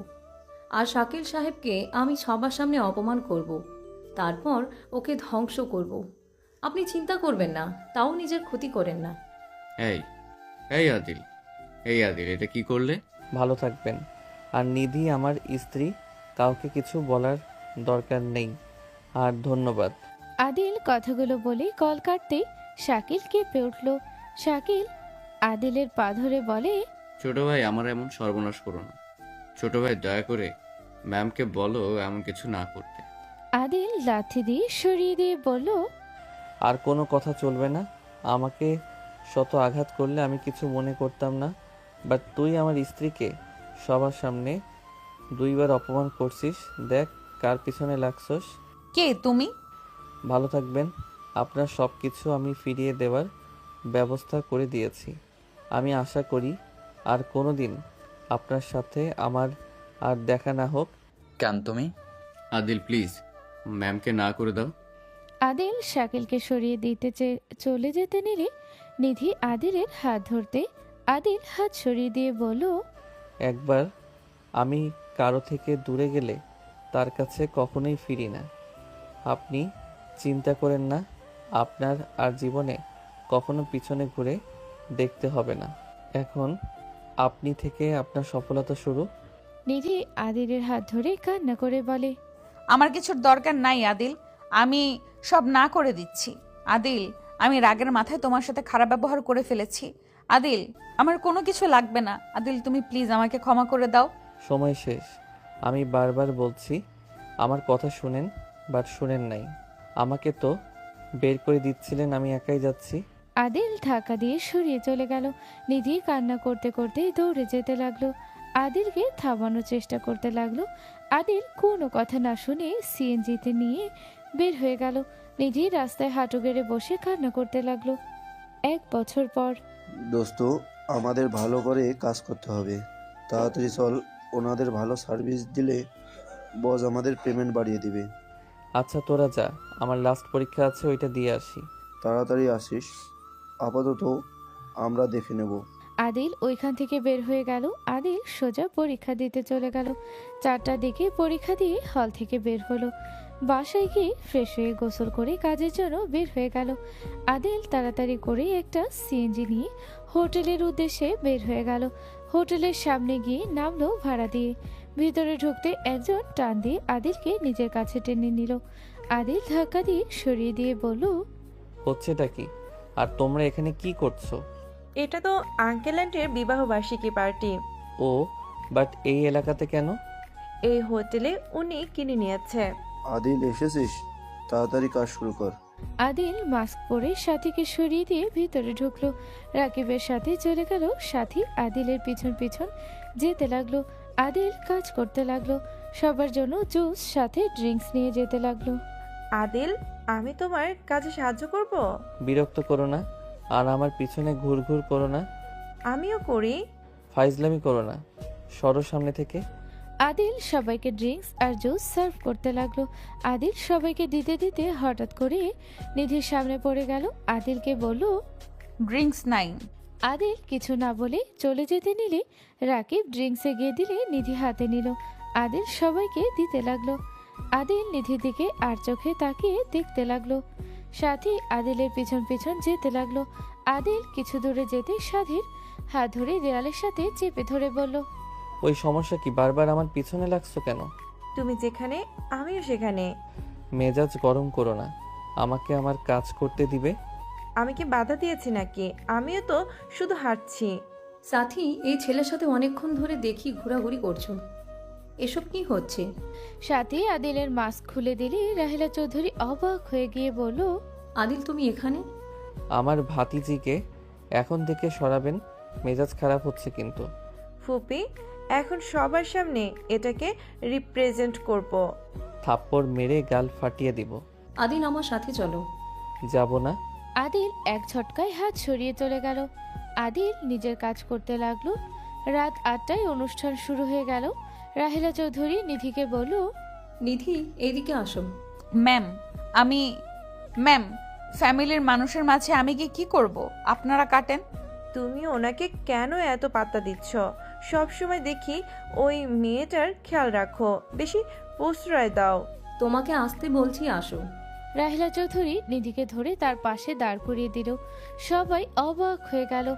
আর শাকিল সাহেবকে আমি সবার সামনে অপমান করব। তারপর ওকে ধ্বংস করব। আপনি চিন্তা করবেন না, তাও নিজের ক্ষতি করেন না। এই এই আদিল, এই আদিল, এটা কি করলে? ভালো থাকবেন। আর নিধি আমার স্ত্রী, কাউকে কিছু বলার দরকার নেই। আর ধন্যবাদ। আদিল কথাগুলো বলে কল কাটতেই শাকিল কেঁপে উঠল। শাকিল আদিলের পা ধরে বলে, ছোট ভাই, আমার এমন সর্বনাশ করো না। ছোট ভাই, দয়া করে ম্যামকে বলো এমন কিছু না করতে। আদিল লাথি দিয়ে সরিয়ে দিয়ে বলল, আর কোনো কথা চলবে না। আমাকে শত আঘাত করলে আমি কিছু মনে করতাম না, বাট তুই আমার স্ত্রীকে সবার সামনে 2 বার অপমান করছিস। দেখ কার পিছনে লাগছস। কে তুমি? ভালো থাকবেন। আপনার সব কিছু আমি ফিরিয়ে দেওয়ার ব্যবস্থা করে দিয়েছি। আমি আশা করি আর কোনো দিন আপনার সাথে আমার আর দেখা না হোক। কেন তুমি? আদিল প্লিজ, ম্যামকে না করে দাও। আদিল শাকিলকে সরিয়ে দিতে চলে যেতে নিলে নিধি আদিলের হাত ধরতে আদিল হাত সরিয়ে দিয়ে বলল, একবার আমি কারো থেকে দূরে গেলে তার কাছে কখনোই ফিরি না। আপনি চিন্তা করেন না, আপনার আর জীবনে কখনো পিছনে ঘুরে দেখতে হবে না। এখন আপনি থেকে আপনার সফলতা শুরু। নিধি আদিলের হাত ধরে কান্না করে বলে, আমার কিছুর দরকার নাই আদিল, আমি সব না করে দিচ্ছি। আদিল, আমি রাগের মাথায় তোমার সাথে খারাপ ব্যবহার করে ফেলেছি। আদিল, আমার কোনো কিছু লাগবে না। আদিল, তুমি প্লিজ আমাকে ক্ষমা করে দাও। সময় শেষ। আমি বারবার বলছি আমার কথা শুনেন, বাট শুনেন নাই। আমাকে তো বের করে দিচ্ছিলেন, আমি একাই যাচ্ছি। আদিল ধাক্কা দিয়ে সরিয়ে চলে গেল। নিধি কান্না করতে করতে দৌড়ে যেতে লাগলো। আদিলকে থামানোর চেষ্টা করতে লাগলো। আদিল কোনো কথা না শুনে সিএনজিতে নিয়ে বের হয়ে গেল। নিধি রাস্তায় হাঁটু গেড়ে বসে কান্না করতে লাগলো। 1 বছর পর। দোস্ত, আমাদের ভালো করে কাজ করতে হবে। তাড়াতাড়ি চল, ওনাদের ভালো সার্ভিস দিলে বস আমাদের পেমেন্ট বাড়িয়ে দিবে। আচ্ছা তোরা যা, আমার লাস্ট পরীক্ষা আছে, ওইটা দিয়ে আসি। তাড়াতাড়ি আসিস, আপাতত আমরা দেখে নেব। আদিল ওইখান থেকে বের হয়ে গেল। আদিল সোজা পরীক্ষা দিতে চলে গেল। 4টার দিকে পরীক্ষা দিয়ে হল থেকে বের হলো। বাসায় গিয়ে ফ্রেশ হয়ে গোসল করে কাজের জন্য বের হয়ে গেল। আদিল তাড়াতাড়ি করে একটা সিএনজি নিয়ে হোটেলের উদ্দেশ্যে বের হয়ে গেল। হোটেলের সামনে গিয়ে নামলো ভাড়া দিয়ে। ভিতরে ঢুকতে একজন টান দিয়ে আদিলকে নিজের কাছে টেনে নিল। আদিল ধাক্কা দিয়ে সরিয়ে দিয়ে বলল, হচ্ছেটা কি? আর তোমরা এখানে কি করছো? এটা তো আঙ্কেল আন্টির বিবাহ বার্ষিকী পার্টি। ও, বাট এই এলাকাতে কেন? এই হোটেলে উনি কিনে নিয়েছে। আদিল, এসেছিস? তাড়াতাড়ি কাজ শুরু কর। আদিল মাস্ক পরে সাথীকে সরিয়ে দিয়ে ভিতরে ঢুকলো। রাকিবের সাথে চলে গেল। সাথী আদিলের পিছন পিছন যেতে লাগলো। আদিল কাজ করতে লাগলো। সবার জন্য জুস সাথে ড্রিঙ্কস নিয়ে যেতে লাগলো। আদিল, আমি তোমার কাজে সাহায্য করব? বিরক্ত করো না, আর আমার পিছনে ঘুরঘুর করো না। আমিও করি। ফাইজলামি করো না, সরো সামনে থেকে। আদিল সবাইকে ড্রিঙ্কস আর জুস সার্ভ করতে লাগলো। আদিল সবাইকে দিতে দিতে হঠাৎ করে নিধির সামনে পড়ে গেল। আদিলকে বলল, ড্রিঙ্কস নাই। আদিল কিছু না বলে চলে যেতে নিলে রাকিব ড্রিঙ্কসে গিয়ে দিলে নিধি হাতে নিল। আদিল সবাইকে দিতে লাগলো। আদিল নিধির দিকে আর চোখে তাকিয়ে দেখতে লাগলো। সাথী আদিলের পিছন পিছন যেতে লাগলো। আদিল কিছু দূরে যেতে সাথীর হাত ধরে দেয়ালের সাথে চেপে ধরে বলল, ওই সমস্যা কি? বারবার আমার পিছনে লাগছো কেন? তুমি যেখানে আমিও সেখানে। মেজাজ গরম করো না, আমাকে আমার কাজ করতে দিবে। আমি কি বাধা দিয়েছি নাকি? আমিও তো শুধু হাঁটছি। সাথী, এই ছেলের সাথে অনেকক্ষণ ধরে দেখি ঘোরাঘুরি করছো, এসব কি হচ্ছে? সাথী আদিলের মাস্ক খুলে দিলে রাহেলা চৌধুরী অবাক হয়ে গিয়ে বলল, আদিল, তুমি এখানে? আমার ভাতিজিকে এখন থেকে সরাবেন, মেজাজ খারাপ হচ্ছে কিন্তু। ফুপি, এখন সবার সামনে এটাকে রিপ্রেজেন্ট করব। থাপ্পড় মেরে গাল ফাটিয়ে দিব। আদিল, আমার সাথে চলো। যাব না। আদিল এক ঝটকায় হাত সরিয়ে চলে গেল। আদিল নিজের কাজ করতে লাগলো। রাত 8টায় অনুষ্ঠান শুরু হয়ে গেল। রাহেলা চৌধুরী নিধিকে বলল, নিধি এইদিকে আসো। ম্যাম ম্যাম ফ্যামিলির মানুষের মাঝে আমি গিয়ে কি করব? আপনারা কাটেন। তুমি ওনাকে কেন এত পাত্তা দিচ্ছ? সব সময় দেখি ওই মেয়েটার খেয়াল রাখো, বেশি প্রশ্রয় দাও। তোমাকে আসতে বলছি, আসো। রাহেলা চৌধুরী নিধিকে ধরে তার পাশে দাঁড় করিয়ে দিল। সবাই অবাক হয়ে গেল।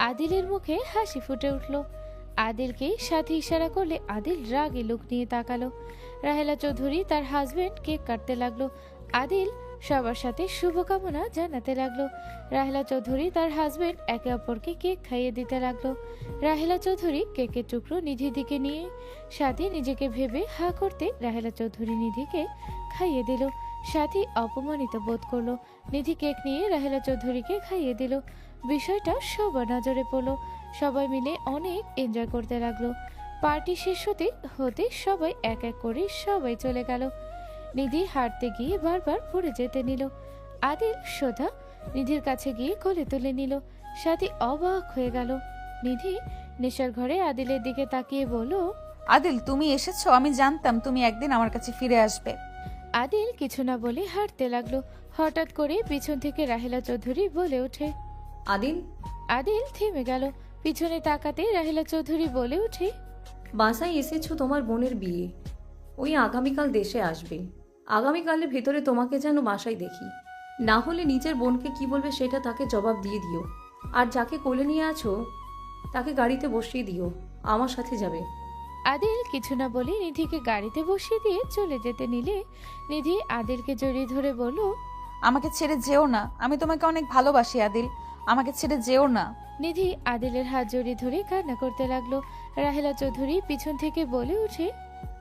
আদিলের মুখে হাসি ফুটে উঠল। আদিলকে সাথে ইশারা করলে আদিল রাগে লোক নিয়ে তাকালো। রাহেলা চৌধুরী তার হাজবেন্ড কেক কাটতে লাগলো। আদিল সবার সাথে শুভকামনা জানাতে লাগলো। রাহেলা চৌধুরী তার হাজবেন্ড একে অপরকে কেক খাইয়ে দিতে লাগলো। রাহেলা চৌধুরী কেকের টুকরো নিধির দিকে নিয়ে সাথে নিজেকে ভেবে হা করতে রাহেলা চৌধুরী নিধিকে খাইয়ে দিল। সাথী অপমানিত বোধ করলো। নিধি কেক নিয়ে রাহেলা চৌধুরীকে খাইয়ে দিল। বিষয়টা সবার নজরে পড়লো। সবাই মিলে অনেক এনজয় করতে লাগলো। পার্টি শেষ হতে হতে সবাই এক এক করে সবাই চলে গেল। নিধি হাঁটতে গিয়ে বারবার পড়ে যেতে নিল। আদিল সোধা নিধির কাছে গিয়ে কোলে তুলে নিল। সাথী অবাক হয়ে গেল। নিধি নেশার ঘরে আদিলের দিকে তাকিয়ে বলল, আদিল তুমি এসেছো, আমি জানতাম তুমি একদিন আমার কাছে ফিরে আসবে। আদিল কিছু না বলে হাঁটতে লাগলো। হঠাৎ করে পিছন থেকে রাহেলা চৌধুরী বলে ওঠে, আদিল। আদিল থেমে গেল। পিছনে তাকাতে রাহেলা চৌধুরী বলে ওঠে, বাসায় এসেছো তোমার বোনের বিয়ে, ওই আগামীকাল দেশে আসবে। আগামীকালের ভেতরে তোমাকে যেন বাসায় দেখি, না হলে নিজের বোনকে কি বলবে সেটা তাকে জবাব দিয়ে দিও। আর যাকে কোলে নিয়ে আছো তাকে গাড়িতে বসিয়ে দিও, আমার সাথে যাবে। আদিল কিছু না বলে নিধিকে গাড়িতে বসিয়ে দিয়ে চলে যেতে নিলে নিধি আদিলকে জড়িয়ে ধরে বলল, আমাকে ছেড়ে যেও না, আমি তোমাকে অনেক ভালোবাসি আদিল, আমাকে ছেড়ে যেও না। নিধি আদিলের হাত জড়িয়ে ধরে কান্না করতে লাগলো। রাহেলা চৌধুরী পিছন থেকে বলে ওঠে,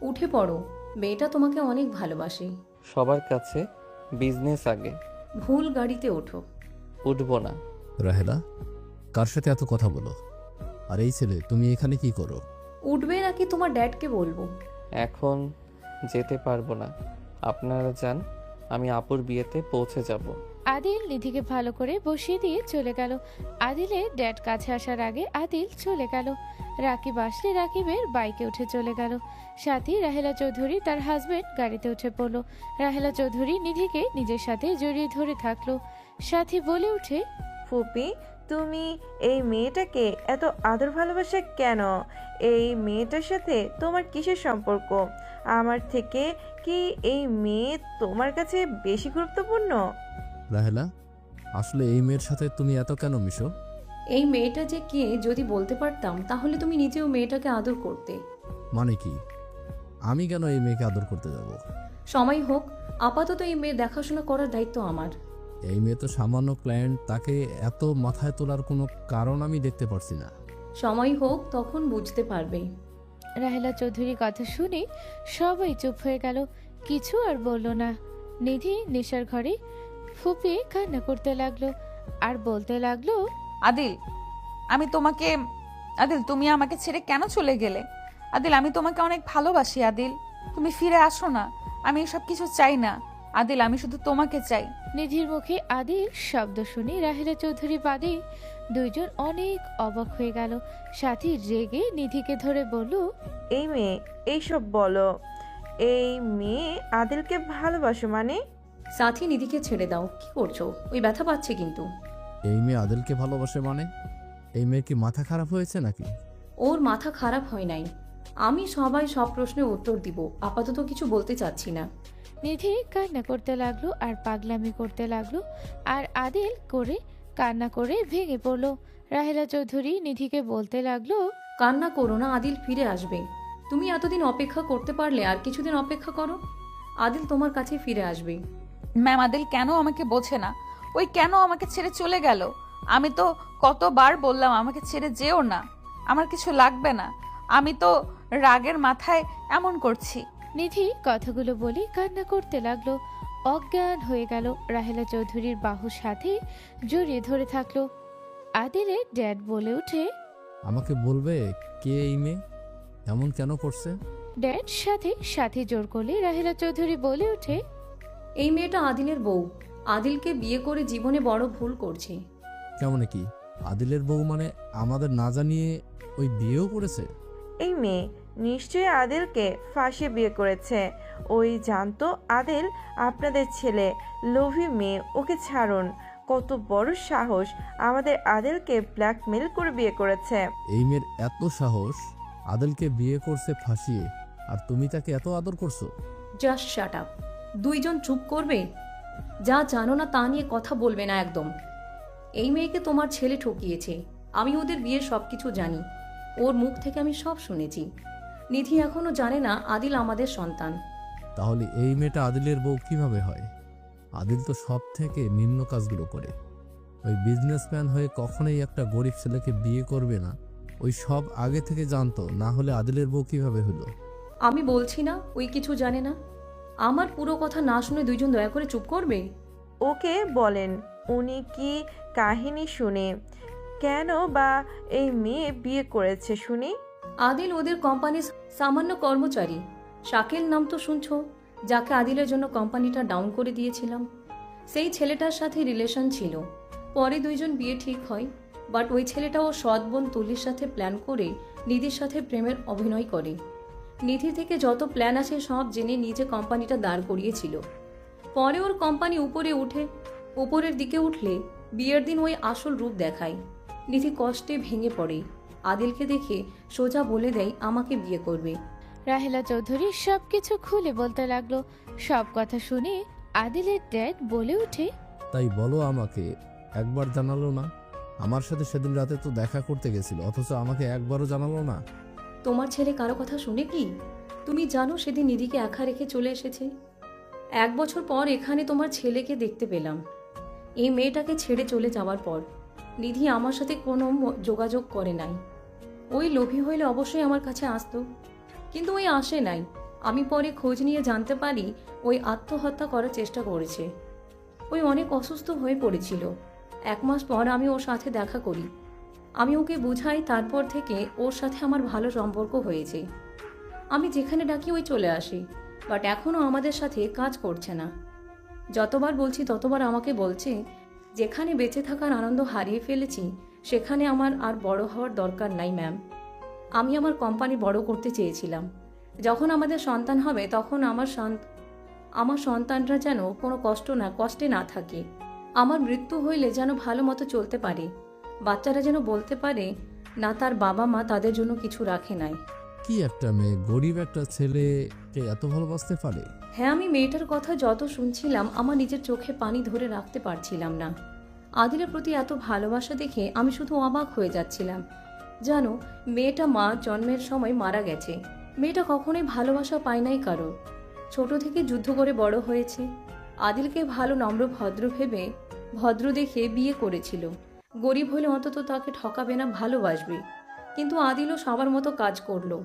উঠে পড়ো, মেয়েটা তোমাকে অনেক ভালোবাসে। সবার কাছে বিজনেস আগে। ভুল গাড়িতে ওঠো। উঠবো না। রাহেলা, কার সাথে এত কথা বলো? আর এই ছেলে, তুমি এখানে কি করো? উঠবে নাকি তোমার ড্যাডকে বলবো? এখন যেতে পারবো না, আপনারা যান, আমি আপুর বিয়েতে পৌঁছে যাব। আদিল নিধিকে ভালো করে বসিয়ে দিয়ে চলে গেল। আদিলের ড্যাড কাছে আসার আগে আদিল চলে গেল। রাকিব আসলে রাকিবের বাইকে উঠে চলে গেল। সাথী রাহেলা চৌধুরী তার হাজবেন্ড গাড়িতে উঠে পড়লো। রাহেলা চৌধুরী নিধিকে নিজের সাথে জড়িয়ে ধরে থাকলো। সাথী বলে উঠে, ফুপি, তুমি এই মেয়েটাকে এত আদর ভালোবাসা কেন? এই মেয়েটার সাথে তোমার কিসের সম্পর্ক? আমার থেকে কি এই মেয়ে তোমার কাছে বেশি গুরুত্বপূর্ণ? রাহেলা, আসলে এই মেয়ের সাথে তুমি এত কেন মিশো? এই মেয়েটা যে কে যদি বলতে পারতাম তাহলে তুমি নিজেও মেয়েটাকে আদর করতে। মানে কি? আমি কেন এই মেয়েকে আদর করতে যাব? সময় হোক, আপাতত এই মেয়ে দেখাশোনা করার দায়িত্ব আমার। এই মেয়ে তো সামান্য ক্লায়েন্ট, তাকে এত মাথায় তোলার কোনো কারণ আমি দেখতে পারছি না। সময় হোক, তখন বুঝতে পারবে। রাহেলা চৌধুরীর কথা শুনে সবাই চুপ হয়ে গেল, কিছু আর বলল না। নিধি নেশার ঘরে ফুপিয়ে কান্না করতে লাগলো আর বলতে লাগলো, আদিল আদিল তুমি আমাকে ছেড়ে কেন চলে গেলে? আদিল আমি তোমাকে অনেক ভালোবাসি আদিল, তুমি ফিরে আসো না, আমি এসব কিছু চাই না আদিল, আমি শুধু তোমাকে চাই। নিধির মুখে আদিল শব্দ শুনে রাহেলা চৌধুরী বাদে দুইজন অনেক অবাক হয়ে গেল। সাথী রেগে নিধিকে ধরে বলল, এই মেয়ে এইসব বলো? এই মেয়ে আদিলকে ভালোবাসো মানে? সাথী নিধিকে ছেড়ে দাও, কি করছো? ওই ব্যথা পাচ্ছে কিন্তু। এই মেয়ে আদিলকে ভালোবাসে মানে? এই মেয়ের কি মাথা খারাপ হয়েছে নাকি? ওর মাথা খারাপ হয় নাই, আমি সব প্রশ্নের উত্তর দিব, আপাতত কিছু বলতে চাচ্ছি না। নিধি কান্না করতে লাগলো আর পাগলামি করতে লাগলো আর আদিল করে কান্না করে ভেঙে পড়লো। রাহেলা চৌধুরী নিধিকে বলতে লাগলো, কান্না করো না, আদিল ফিরে আসবে। তুমি এতদিন অপেক্ষা করতে পারলে আর কিছুদিন অপেক্ষা করো, আদিল তোমার কাছে ফিরে আসবে। ম্যাম আদিল কেন আমাকে বোঝে না? ওই কেন আমাকে ছেড়ে চলে গেল? আমি তো কতবার বললাম আমাকে ছেড়ে যেও না, আমার কিছু লাগবে না, আমি তো রাগের মাথায় এমন করছি। নিধি কথাগুলো বলে কান্না করতে লাগলো, অজ্ঞান হয়ে গেল। রাহেলা চৌধুরীর বাহুর সাথে জড়িয়ে ধরে থাকলো। আদিলের ড্যাড বলে উঠে, আমাকে বলবে কে এই মেয়ে, এমন কেন করছে? ড্যাড সাথে জোর করলে রাহেলা চৌধুরী বলে ওঠে, এই মেয়েটা আদিলের বউ, আদিলকে বিয়ে করে জীবনে বড় ভুল করছে। কেমন কি? আদিলের বউ মানে আমাদের না জানিয়ে ওই বিয়েও করেছে? এই মেয়ে নিশ্চয়ই আদিলকে ফাঁসিয়ে বিয়ে করেছে। ওই জানতো আদিল আপনাদের ছেলে, লোভী মেয়ে, ওকে ছাড়ুন। কত বড় সাহস, আমাদের আদিলকে ব্ল্যাকমেল করে বিয়ে করেছে। এই মেয়ের এত সাহস, আদিলকে বিয়ে করছে ফাঁসিয়ে, আর তুমি তাকে এত আদর করছো? Just shut up. দুইজন চুপ করবে? যা জানো না তা নিয়ে কথা বলবে না একদম। এই মেয়েকে তোমার ছেলে ঠকিয়েছে। আমি ওদের বিয়ের সব কিছু জানি। ওর মুখ থেকে আমি সব শুনেছি। নিধি এখনো জানে না আদিল আমাদের সন্তান। তাহলে এই মেয়েটা আদিলের বউ কিভাবে হয়? আদিল তো সব থেকে নিম্ন কাজগুলো করে। ওই বিজনেসম্যান হয়ে কখনোই একটা গরিব ছেলেকে বিয়ে করবে না। ওই সব আগে থেকে জানতো, না হলে আদিলের বউ কিভাবে হলো? আমি বলছি না ওই কিছু জানে না। আমার পুরো কথা না শুনে দুইজন দয়া করে চুপ করবে? ওকে বলেন, উনি কি কাহিনী শুনে কেন বা এই মেয়ে বিয়ে করেছে শুনি। আদিল ওদের কোম্পানির সামান্য কর্মচারী। শাকিল নাম তো শুনছো, যাকে আদিলের জন্য কোম্পানিটা ডাউন করে দিয়েছিলাম। সেই ছেলেটার সাথে রিলেশন ছিল। পরে দুইজন বিয়ে ঠিক হয়, বাট ওই ছেলেটাও সৎ বোন তুলির সাথে প্ল্যান করে নিধির সাথে প্রেমের অভিনয় করে। নিধি থেকে যত প্ল্যান আছে সব জেনে নিজে কোম্পানিটা দাঁড় করিয়েছিল। পরে ওর কোম্পানি উপরের দিকে উঠলে বিয়ের দিন ওই আসল রূপ দেখায়। নিধি কষ্টে ভেঙে পড়ে। আদিলকে দেখে সোজা বলে দেয় আমাকে বিয়ে করবে। রাহেলা চৌধুরী সবকিছু খুলে বলতে লাগলো। সব কথা শুনে আদিলের ড্যাড বলে ওঠে, তাই বলো, আমাকে একবার জানালো না? আমার সাথে সেদিন রাতে তো দেখা করতে গেছিল, অথচ আমাকে একবারও জানালো না। তোমার ছেলে কারো কথা শুনে কি? তুমি জানো সেদিন নিধিকে একা রেখে চলে এসেছে। 1 বছর পর এখানে তোমার ছেলেকে দেখতে পেলাম। এই মেয়েটাকে ছেড়ে চলে যাওয়ার পর নিধি আমার সাথে কোনো যোগাযোগ করে নাই। ওই লোভী হইলে অবশ্যই আমার কাছে আসতো, কিন্তু ওই আসে নাই। আমি পরে খোঁজ নিয়ে জানতে পারি ওই আত্মহত্যা করার চেষ্টা করেছে। ওই অনেক অসুস্থ হয়ে পড়েছিল। 1 মাস পর আমি ওর সাথে দেখা করি। আমি ওকে বুঝাই, তারপর থেকে ওর সাথে আমার ভালো সম্পর্ক হয়েছে। আমি যেখানে ডাকি ওই চলে আসি, বাট এখনও আমাদের সাথে কাজ করছে না। যতবার বলছি ততবার আমাকে বলছে যেখানে বেঁচে থাকার আনন্দ হারিয়ে ফেলেছি সেখানে আমার আর বড় হওয়ার দরকার নাই ম্যাম। আমি আমার কোম্পানি বড় করতে চেয়েছিলাম। যখন আমাদের সন্তান হবে তখন আমার সন্তানরা যেন কোনো কষ্টে না থাকে। আমার মৃত্যু হইলে যেন ভালো মতো চলতে পারে। বাচ্চারা যেন বলতে পারে না তার বাবা মা তাদের জন্য কিছু রাখে নাই। কি একটা মেয়ে গরিব একটা ছেলেকে এত ভালোবাসতে পারে? হ্যাঁ, আমি মেয়েটার কথা যত শুনছিলাম আমার নিজের চোখে পানি ধরে রাখতে পারছিলাম না। আদিলের প্রতি এত ভালোবাসা দেখে আমি শুধু অবাক হয়ে যাচ্ছিলাম। জানো, মেয়েটা মা জন্মের সময় মারা গেছে। মেয়েটা কখনোই ভালোবাসা পায় নাই কারো। ছোট থেকে যুদ্ধ করে বড় হয়েছে। আদিলকে ভালো নম্র ভদ্র দেখে বিয়ে করেছিল। গরিব হলে অন্তত তাকে ঠকাবে না, ভালোবাসবে। কিন্তু আদিলও সবার মতো কাজ করলো,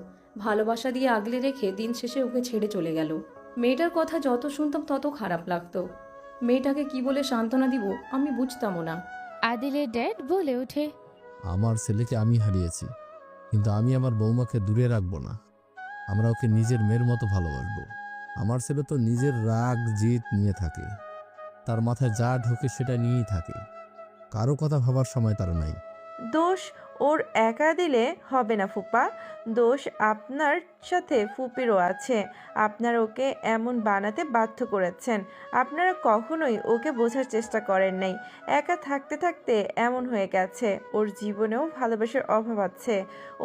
ভালোবাসা দিয়ে আগলে রেখে দিন শেষে ওকে ছেড়ে চলে গেল। মেয়েটার কথা যত শুনতাম তত খারাপ লাগতো। মেয়েটাকে কি বলে সান্ত্বনা দিব আমি বুঝতামও না। আদিলের ড্যাড বলে ওঠে, আমার ছেলেকে আমি হারিয়েছি, কিন্তু আমি আমার বৌমাকে দূরে রাখবো না। আমরা ওকে নিজের মেয়ের মতো ভালোবাসবো। আমার ছেলে তো নিজের রাগ জিদ নিয়ে থাকে, তার মাথায় যা ঢোকে সেটা নিয়েই থাকে। কারো কথা ভাবার সময় তার নাই। দোষ ওর একা দিলে হবে না ফুপা, দোষ আপনার সাথে ফুপিরও আছে। আপনারা ওকে এমন বানাতে বাধ্য করেছেন। আপনারা কখনোই ওকে বোঝার চেষ্টা করেন নাই। একা থাকতে থাকতে এমন হয়ে গেছে। ওর জীবনেও ভালোবাসার অভাব আছে।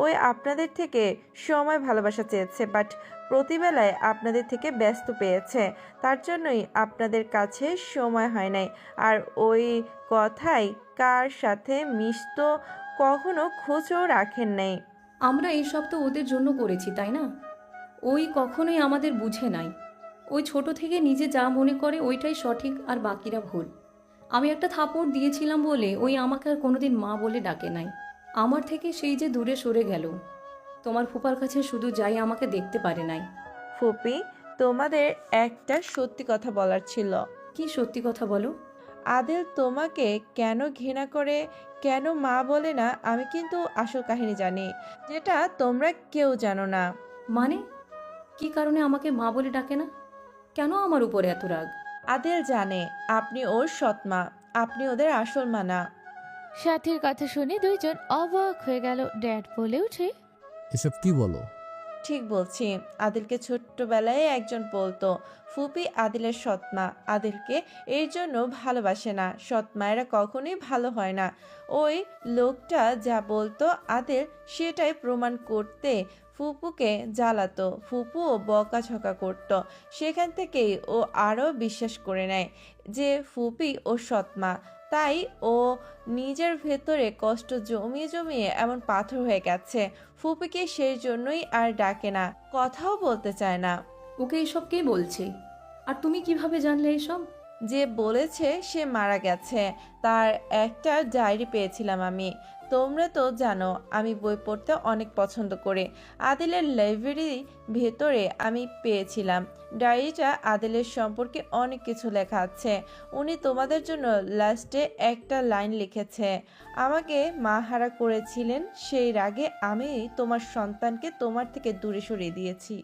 ওই আপনাদের থেকে সময় ভালোবাসা চেয়েছে, বাট প্রতিবেলায় আপনাদের থেকে ব্যস্ত পেয়েছে। তার জন্যই আপনাদের কাছে সময় হয় নাই। আর ওই কথাই কার সাথে মিশত কখনো খোঁজও রাখেন নাই। আমরা এইসব তো ওদের জন্য করেছি, তাই না? ওই কখনোই আমাদের বুঝে নাই। ওই ছোট থেকে নিজে যা মনে করে ওইটাই সঠিক আর বাকিরা ভুল। আমি একটা থাপড় দিয়েছিলাম বলে ওই আমাকে আর কোনোদিন মা বলে ডাকে নাই। আমার থেকে সেই যে দূরে সরে গেল। তোমার ফুপার কাছে শুধু যাই, আমাকে দেখতে পারে নাই। ফুপি, তোমাদের একটা সত্যি কথা বলার ছিল। কি সত্যি কথা বলো? আদিল তোমাকে কেন ঘৃণা করে, কেন মা বলে না, আমি কিন্তু আসল কাহিনী জানি, যেটা তোমরা কেউ জানো না। মানে কি কারণে আমাকে মা বলে ডাকে না? কেন আমার উপরে এত রাগ? আদিল জানে আপনি ওর সৎ মা, আপনি ওদের আসল মা না। সাথীর কথা শুনে দুইজন অবাক হয়ে গেল। ড্যাড বলে ওঠে, এসব কি বলো? ঠিক বলছি। আদিলকে ছোট্টবেলায় একজন বলতো ফুপি আদিলের সৎমা। আদিলকে এর জন্য ভালোবাসে না। সৎ মায়েরা কখনোই ভালো হয় না। ওই লোকটা যা বলতো আদিল সেটাই প্রমাণ করতে ফুপুকে জ্বালাতো। ফুপুও বকাঝকা করত। সেখান থেকেই ও আরও বিশ্বাস করে নেয় যে ফুপি ও সৎমা। তাই ও নিজের ভেতরে কষ্ট জমিয়ে জমিয়ে এমন পাথর হয়ে গেছে। ফুপিকে সেই জন্যই আর ডাকে না, কথাও বলতে চায় না। ওকে এসব কে বলছে? আর তুমি কিভাবে জানলে এসব? যে বলেছে সে মারা গেছে, তার একটা ডায়েরি পেয়েছিলাম আমি। তোমরা তো জানো আমি বই পড়তে অনেক পছন্দ করি। আদিলের লাইব্রেরি ভেতরে আমি পেয়েছিলাম ডায়েরিটা। আদিলের সম্পর্কে অনেক কিছু লেখা আছে। উনি তোমাদের জন্য লাস্টে একটা লাইন লিখেছে, আমাকে মাহারা করেছিলেন, সেই রাগে আমি তোমার সন্তানকে তোমার থেকে দূরে সরিয়ে দিয়েছি।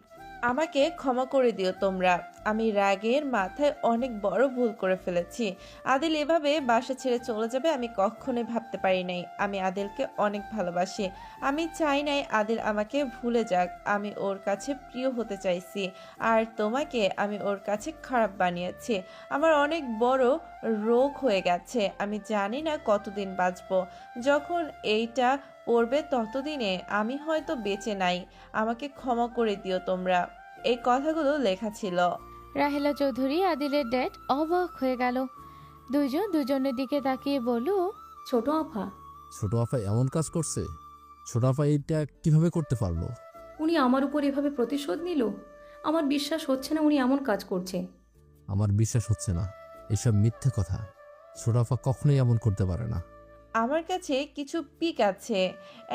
আমাকে ক্ষমা করে দিও তোমরা। আমি রাগের মাথায় অনেক বড় ভুল করে ফেলেছি। আদিল এভাবে বাসা ছেড়ে চলে যাবে আমি কখনোই ভাবতে পারি নাই। আমি আদিলকে অনেক ভালোবাসি। আমি চাই নাই আদিল আমাকে ভুলে যাক। আমি ওর কাছে প্রিয় হতে চাইছি। আর তোমাকে আমি ওর কাছে খারাপ বানিয়েছি। আমার অনেক বড় রোগ হয়ে গেছে। আমি জানি না কতদিন বাঁচবো। যখন এইটা পড়বে ততদিনে আমি হয়তো বেঁচে নাই। আমাকে ক্ষমা করে দিও তোমরা। এই কথাগুলো লেখা ছিল। রাহেলা চৌধুরী আদিলের ড্যাড অবাক হয়ে গেল। দুইজন দুজনের দিকে তাকিয়ে বলল, ছোট আপা, ছোট আপা এমন কাজ করছে? ছোট আপা এইটা কিভাবে করতে পারলো? উনি আমার উপর এভাবে প্রতিশোধ নিল? আমার বিশ্বাস হচ্ছে না উনি এমন কাজ করছে। আমার বিশ্বাস হচ্ছে না। এসব মিথ্যে কথা। ছোট আপা কখনোই এমন করতে পারে না। আমার কাছে কিছু পিক আছে,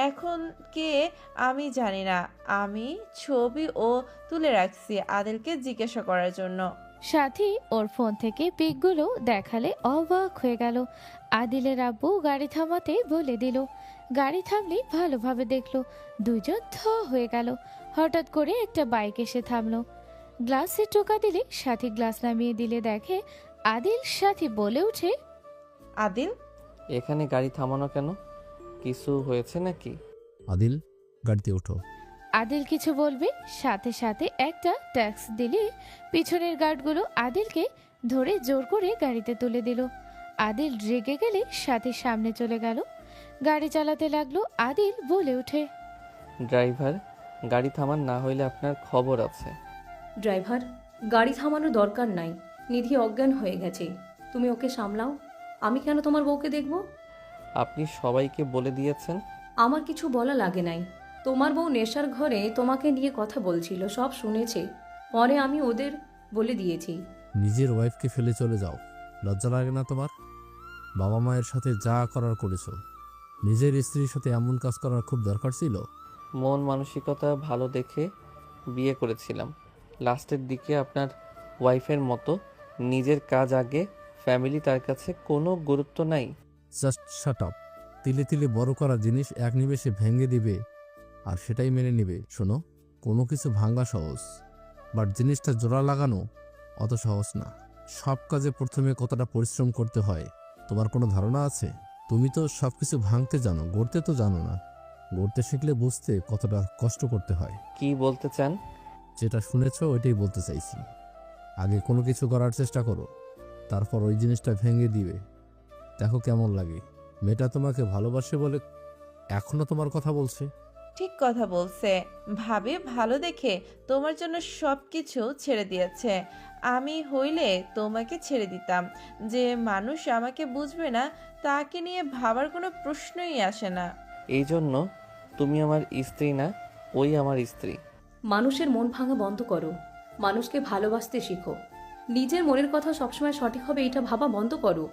এখন কে আমি জানি না। আমি ছবি ও তুলে রাখছি আদিলকে জিজ্ঞাসা করার জন্য। সাথী ওর ফোন থেকে পিকগুলো দেখালে অবাক হয়ে গেল। আদিলের আব্বু গাড়ি থামাতে বলে দিল। গাড়ি থামলে ভালোভাবে দেখলো। দুইজন থ হয়ে গেল। হঠাৎ করে একটা বাইক এসে থামলো। গ্লাসে টোকা দিলে সাথী গ্লাস নামিয়ে দিলে দেখে আদিল। সাথী বলে উঠে, আদিল, এখানে গাড়ি থামানো কেন? কিছু হয়েছে নাকি? আদিল, গাড়িতে ওঠো। আদিল কিছু বলবে, সাথে সাথে একটা ট্যাক্স দিলে পিছনের গার্ডগুলো আদিলকে ধরে জোর করে গাড়িতে তুলে দিল। আদিল রেগে গেলে সাথে সামনে চলে গেল। গাড়ি চালাতে লাগলো। আদিল বলে ওঠে, ড্রাইভার, গাড়ি থামান, না হইলে আপনার খবর আছে। ড্রাইভার, গাড়ি থামানোর দরকার নাই। নিধি অজ্ঞান হয়ে গেছে, তুমি ওকে সামলাও। আমি কেন তোমার বউকে দেখব? আপনি সবাইকে বলে দিয়েছেন? আমার কিছু বলা লাগে নাই। তোমার বউ নেশার ঘরে তোমাকে নিয়ে কথা বলছিল, সব শুনেছে। পরে আমি ওদের বলে দিয়েছি। নিজের ওয়াইফকে ফেলে চলে যাও, লজ্জা লাগে না তোমার? বাবা মায়ের সাথে যা করার করেছো, নিজের স্ত্রীর সাথে এমন কাজ করার খুব দরকার ছিল? মন মানসিকতা ভালো দেখে বিয়ে করেছিলাম। লাস্টের দিকে আপনার ওয়াইফের মতো নিজের কাজ আগে, ফ্যামিলি তার কাছে কোনো গুরুত্ব নাই। Just shut up. তিলে তিলে বড় করা জিনিস এক নিমেষে ভেঙে দিবে আর সেটাই মেনে নেবে। শোনো, কোনো কিছু ভাঙা সহজ, বাট জিনিসটা জোড়া লাগানো অত সহজ না। সব কাজে প্রথমে কতটা পরিশ্রম করতে হয় তোমার কোনো ধারণা আছে? তুমি তো সব কিছু ভাঙতে জানো, গড়তে তো জানো না। গড়তে শিখলে বুঝতে কতটা কষ্ট করতে হয়। কি বলতে চান? যেটা শুনেছো ওইটাই বলতে চাইছি। আগে কোনো কিছু করার চেষ্টা করো, তারপর ওই জিনিসটা ভেঙে দিবে। দেখো কেমন লাগে। মেয়েটা তোমাকে ভালোবাসে বলে এখনো তোমার কথা বলছে। ঠিক কথা বলছে। ভাবে ভালো দেখে তোমার জন্য সব কিছু ছেড়ে দিয়েছে। আমি হইলে তোমাকে ছেড়ে দিতাম। যে মানুষ আমাকে বুঝবে না তাকে নিয়ে ভাবার কোনো প্রশ্নই আসে না। এই জন্য তুমি আমার স্ত্রী না, ওই আমার স্ত্রী। মানুষের মন ভাঙা বন্ধ করো, মানুষকে ভালোবাসতে শিখো। নিজের মনের কথা সবসময় সঠিক হবে এটা ভাবা বন্ধ করো।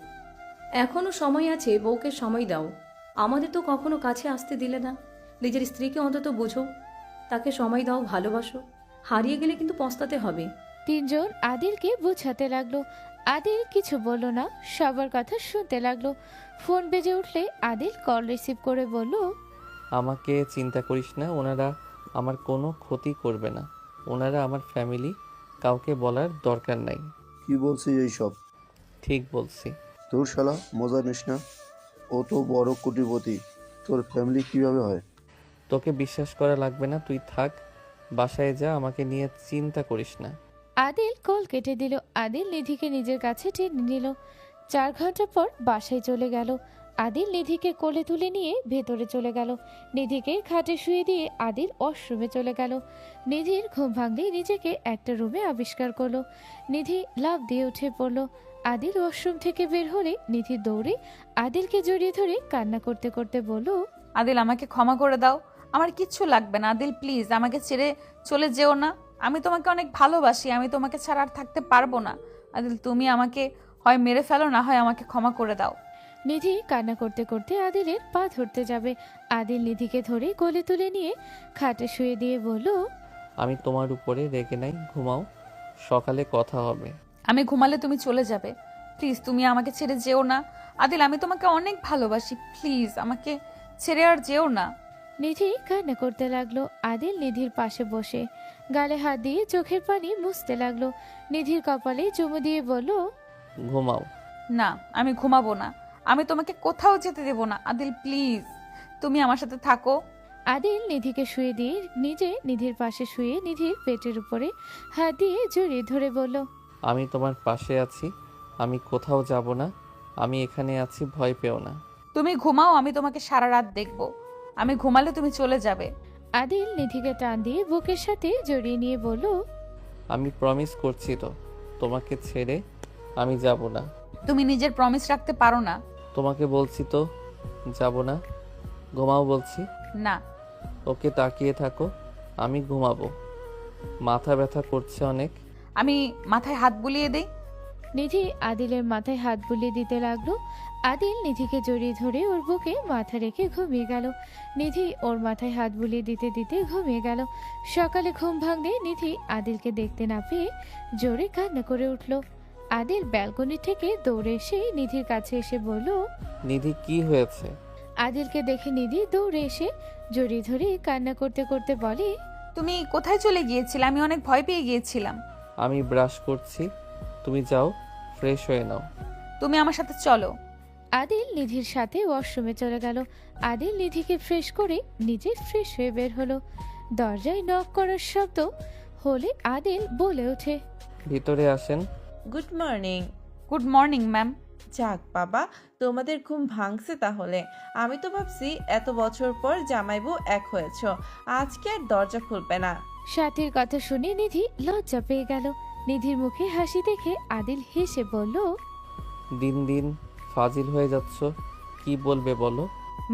এখনো সময় আছে, বউকে সময় দাও। আমাদের তো কখনো কাছে আসতে দিলে না। নিজের স্ত্রীকে অন্তত বুঝো, তাকে সময় দাও, ভালোবাসো। হারিয়ে গেলে কিন্তু পস্তাতে হবে। তিনজন আদিলকে বোঝাতে লাগলো। আদিল কিছু বলল না, সবার কথা শুনতে লাগলো। ফোন বেজে উঠলে আদিল কল রিসিভ করে বলল, আমাকে চিন্তা করিস না, ওনারা আমার কোনো ক্ষতি করবে না। ওনারা আমার ফ্যামিলি, কাউকে বলার দরকার নাই। কি বলছিস এইসব? ঠিক বলছি। তোর শালা মজা নিস না। ও তো বড় কোটিপতি, তোর ফ্যামিলি কিভাবে হয়? তোকে বিশ্বাস করা লাগবে না, তুই থাক, বাসায় যা, আমাকে নিয়ে চিন্তা করিস না। আদিল কল কেটে দিল। আদিল নিধিকে নিজের কাছে টেনে নিল। 4 ঘন্টা পর বাসায় চলে গেল। আদিল নিধিকে কোলে তুলে নিয়ে ভেতরে চলে গেল। নিধিকে খাটে শুয়ে দিয়ে আদিল ওয়াশরুমে চলে গেল। নিধির ঘুম ভাঙলেই নিজেকে একটা রুমে আবিষ্কার করলো। নিধি লাফ দিয়ে উঠে পড়ল। আদিল ওয়াশরুম থেকে বের হলে নিধি দৌড়ে আদিলকে জড়িয়ে ধরে কান্না করতে করতে বলল, আদিল আমাকে ক্ষমা করে দাও, আমার কিচ্ছু লাগবে না। আদিল প্লিজ আমাকে ছেড়ে চলে যেও না, আমি তোমাকে অনেক ভালোবাসি, আমি তোমাকে ছাড়া আর থাকতে পারবো না। আদিল তুমি আমাকে হয় মেরে ফেলো, না হয় আমাকে ক্ষমা করে দাও। নিধি কান্না করতে করতে আদিলের পা ধরতে যাবে। আদিল নিধিকে ধরে কোলে তুলে নিয়ে খাটে শুয়ে দিয়ে বলল, আমি তোমার উপরে রেগে নাই, ঘুমাও, সকালে কথা হবে। আমি ঘুমালে তুমি চলে যাবে, প্লিজ তুমি আমাকে ছেড়ে যেও না। আদিল আমি তোমাকে অনেক ভালোবাসি, প্লিজ আমাকে ছেড়ে আর যেও না। নিধি কান্না করতে লাগলো। আদিল নিধির পাশে বসে গালে হাত দিয়ে চোখের পানি মুছতে লাগলো। নিধির কপালে চুমু দিয়ে বলল, ঘুমাও। না আমি ঘুমাবো না, আমি তোমাকে কোথাও যেতে দেবো না। আদিল প্লিজ তুমি আমার সাথে থাকো। আদিল নিধিকে শুয়ে দিয়ে নিজে নিধির পাশে শুয়ে নিধির পেটের উপরে হাত দিয়ে জড়িয়ে ধরে বলল, আমি তোমার পাশে আছি, আমি কোথাও যাব না, আমি এখানে আছি, ভয় পেও না। তুমি ঘুমাও, আমি তোমাকে সারা রাত দেখবো, আমি ঘুমালে তুমি চলে যাবে। আদিল নিধিকে টান দিয়ে বুকের সাথে জড়িয়ে নিয়ে বলল, আমি প্রমিস করছি তো, তোমাকে ছেড়ে আমি যাব না। তুমি নিজের প্রমিস রাখতে পারো না। তোমাকে বলছি তো যাব না, ঘুমাও বলছি। না। ওকে, তাকিয়ে থাকো, আমি ঘুমাবো, মাথা ব্যথা করছে অনেক। আমি মাথায় হাত বুলিয়ে দেই। নিধি আদিলের মাথায় হাত বুলিয়ে দিতে লাগলো। আদিল নিধিকে জড়িয়ে ধরে ওর বুকে মাথা রেখে ঘুমিয়ে গেল। নিধি ওর মাথায় হাত বুলিয়ে দিতে দিতে ঘুমিয়ে গেল। সকালে ঘুম ভাঙলে নিধি আদিলকে দেখতে না পেয়ে জোরে কান্না করে উঠল। আদিল ব্যালকনি থেকে দৌড়ে এসে নিধির কাছে এসে বলল, নিধি কি হয়েছে? আদিলকে দেখে নিধি দৌড়ে এসে জড়িয়ে ধরে কান্না করতে করতে বলে, তুমি কোথায় চলে গিয়েছিলে? আমি অনেক ভয় পেয়ে গিয়েছিলাম। আমি ব্রাশ করছি, তুমি যাও ফ্রেশ হয়ে নাও। তুমি আমার সাথে চলো। আদিল নিধির সাথে ওয়াশরুমে চলে গেল। আদিল নিধিকে ফ্রেশ করে নিজে ফ্রেশ হয়ে বের হলো। দরজায় নক করার শব্দ হলে আদিল বলে ওঠে, ভিতরে আসেন। Good morning. Good morning ma'am. যাক বাবা, তোমাদের ঘুম ভাঙছে তাহলে। আমি তো ভাবছি এত বছর পর জামাইবু এক হয়েছ, আজকে আর দরজা খুলবে না। সাথীর কথা শুনে নিধি লজ্জা পেয়ে গেল। নিধির মুখে হাসি দেখে আদিল হেসে বলল, দিন দিন ফাজিল হয়ে যাচ্ছ, কি বলবে বলো?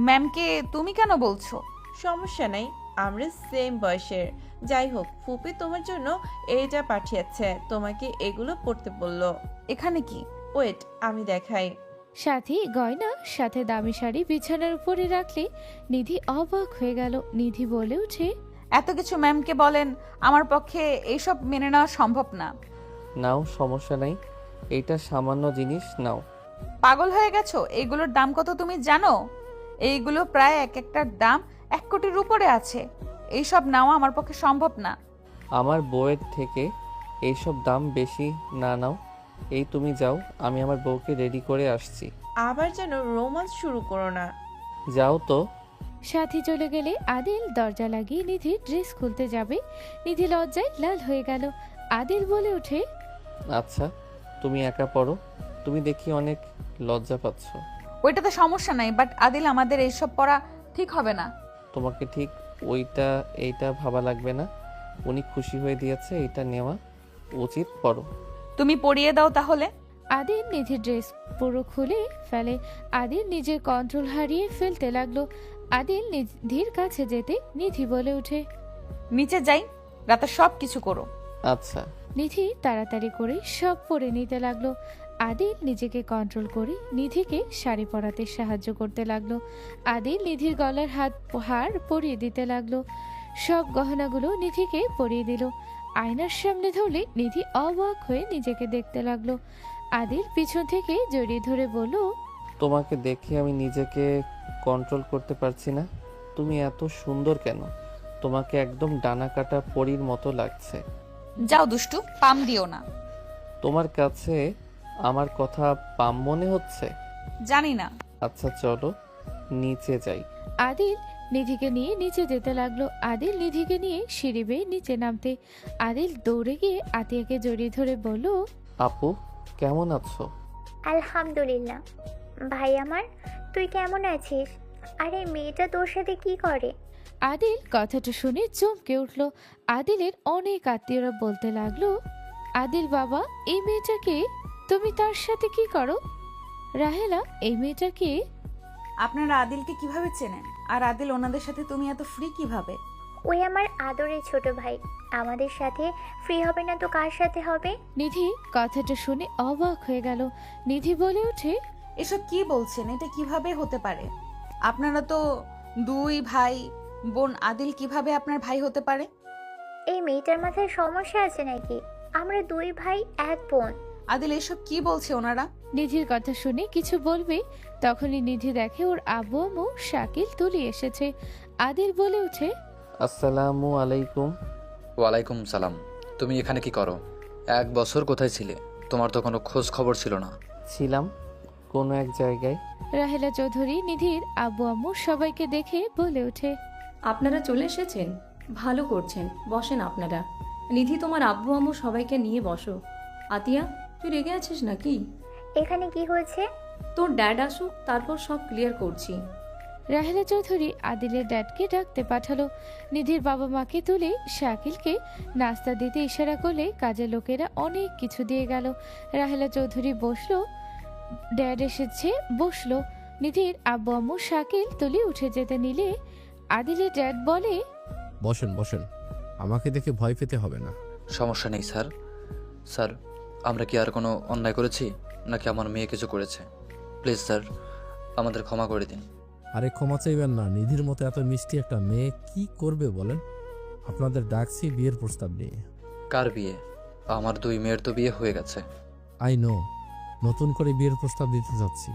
ম্যামকে তুমি কেন বলছো? সমস্যা নাই, আমরা সেম বয়সের। যাই হোক, ফুপি তোমার জন্য এইটা পাঠিয়েছে, তোমাকে এগুলো পড়তে বললো। এখানে কি? ওয়েট আমি দেখাই। সাথী গয়না সাথে দামি শাড়ি বিছানার উপরে রাখলে নিধি অবাক হয়ে গেল। নিধি বলে উঠে, এত কিছু ম্যামকে বলেন, আমার পক্ষে এইসব মেনে নেওয়া সম্ভব না। নাও, সমস্যা নাই, এইটা সামান্য জিনিস, নাও। পাগল হয়ে গেছো? এইগুলোর দাম কত তুমি জানো? এইগুলো প্রায় এক একটার দাম 1 কোটির উপরে আছে। এইসব নেওয়া আমার পক্ষে সম্ভব না। আমার বউয়ের থেকে এইসব দাম বেশি না, নাও। এই তুমি যাও, আমি আমার বউকে রেডি করে আসছি। আবার যেন রোমান্স শুরু করো না। যাও তো। সাথী চলে গেলে আদিল দরজা লাগিয়ে নিধি ড্রেস খুলতে যাবে। নিধি লজ্জায় লাল হয়ে গেল। আদিল বলে ওঠে, আচ্ছা, তুমি একা পড়ো, তুমি দেখি অনেক লজ্জা পাচ্ছ। ওইটাতে সমস্যা নাই, বাট আদিল আমাদের এইসব পড়া ঠিক হবে না। তোমাকে ঠিক এইটা ভাবা লাগবে না, উনি খুশি হয়ে দিয়েছে, এইটা নেওয়া উচিত, পড়ো। তুমি পরিয়ে দাও তাহলে। আদিল নিধির ড্রেস পুরো খুলে ফেলে। আদিল নিজের কন্ট্রোল হারিয়ে ফেলতে লাগলো। আদিল নিধির কাছে যেতে নিধি বলে ওঠে, নিচে যাই, রাতে সব কিছু করো। আচ্ছা। নিধি তাড়াতাড়ি করে সব পরে নিতে লাগলো। আদিল নিজেকে কন্ট্রোল করে নিধিকে শাড়ি পরাতে সাহায্য করতে লাগলো। আদিল নিধির গলার হার পরিয়ে দিতে লাগলো। সব গহনাগুলো নিধিকে পরিয়ে দিল। আয়নার সামনে ধরলে নিধি অবাক হয়ে নিজেকে দেখতে লাগলো। আদিল পিছন থেকে জড়িয়ে ধরে বলল, তোমাকে দেখে আমি নিজেকে কন্ট্রোল করতে পারছি না। তুমি এত সুন্দর কেন? তোমাকে একদম ডানা কাটা পরীর মতো লাগছে। যাও দুষ্টু, পাম দিও না। তোমার কাছে আমার কথা পাম মনে হচ্ছে? জানি না। আচ্ছা চলো নিচে যাই। আদিল নিধিকে নিয়ে নিচে যেতে লাগলো। আদিল নিধিকে নিয়ে সিঁড়ি বেয়ে নিচে নামতে আদিল দৌড়ে গিয়ে আতিয়াকে জড়িয়ে ধরে বলল, আপু কেমন আছো? আলহামদুলিল্লাহ। ভাই আমার, তুই কেমন আছিস? আর এই মেয়েটা তোর সাথে কি করে? আদিল কথাটা শুনে চমকে উঠল। আদিলের অনেক আত্মীয়রা বলতে লাগলো, আদিল বাবা, এই মেয়েটাকে তুমি তার সাথে কি করো? রাহেলা, এই মেয়েটাকে? আপনারা আদিলকে কিভাবে চেনেন? আর আদিল ওনাদের সাথে তুমি এত ফ্রি কিভাবে? ওই আমার আদরের ছোট ভাই, আমাদের সাথে ফ্রি হবে না তো কার সাথে হবে? নিধি কথাটা শুনে অবাক হয়ে গেল। নিধি বলে ওঠে, এসব কি বলছেন? এটা কিভাবে হতে পারে? আপনারা তো দুই ভাই বোন, আদিল কিভাবে আপনার ভাই হতে পারে? এই মেয়েটার মাথায় সমস্যা আছে নাকি? আমরা দুই ভাই এক বোন। আদিল এসব কি বলছে ওনারা? নিধির কথা শুনে কিছু বলবে তখনই নিধি দেখে ওর আব্বু আম্মু শাকিল তুলি এসেছে। আদিল বলে ওঠে, আসসালামু আলাইকুম। ওয়ালাইকুম সালাম। তুমি এখানে কি করো? 1 বছর কোথায় ছিলে? তোমার তো কোনো খোঁজ খবর ছিল না। ছিলাম কোনো এক জায়গায়। রাহেলা চৌধুরী নিধির আব্বু আম্মু সবাইকে দেখে বলে ওঠে, আপনারা চলে এসেছেন, ভালো করছেন, বসেন আপনারা। নিধি, তোমার আব্বু আম্মু সবাইকে নিয়ে বসো। আতিয়া, তুই রেগে আছিস নাকি? এখানে কি হয়েছে? তোর ড্যাড আসুক, তারপর সব ক্লিয়ার করছি। রাহেলা চৌধুরী আদিলের ড্যাডকে ডাকতে পাঠালো। নিধির বাবা মাকে তুলে শাকিলকে নাস্তা দিতে ইশারা করলে কাজের লোকেরা অনেক কিছু দিয়ে গেল। রাহেলা চৌধুরী বসলো, ড্যাড এসেছে, বসলো। নিধির আব্বু আম্মু শাকিল তুলি উঠে যেতে নিলে আদিলের ড্যাড বলে, বসেন বসেন, আমাকে দেখে ভয় পেতে হবে না। সমস্যা নেই স্যার। স্যার, আমরা কি আর কোনো অন্যায় করেছি নাকি আমার মেয়ে কিছু করেছে? প্লিজ স্যার, আমাদের ক্ষমা করে দিন। আরে ক্ষমা চাইবেন না, নিধির মতো এত মিষ্টি একটা মেয়ে কি করবে বলেন? আপনাদের ডাকছি বিয়ের প্রস্তাব নিয়ে। কার বিয়ে? আমার 2 মেয়ের তো বিয়ে হয়ে গেছে। আই নো, নতুন করে বিয়ের প্রস্তাব দিতে যাচ্ছি।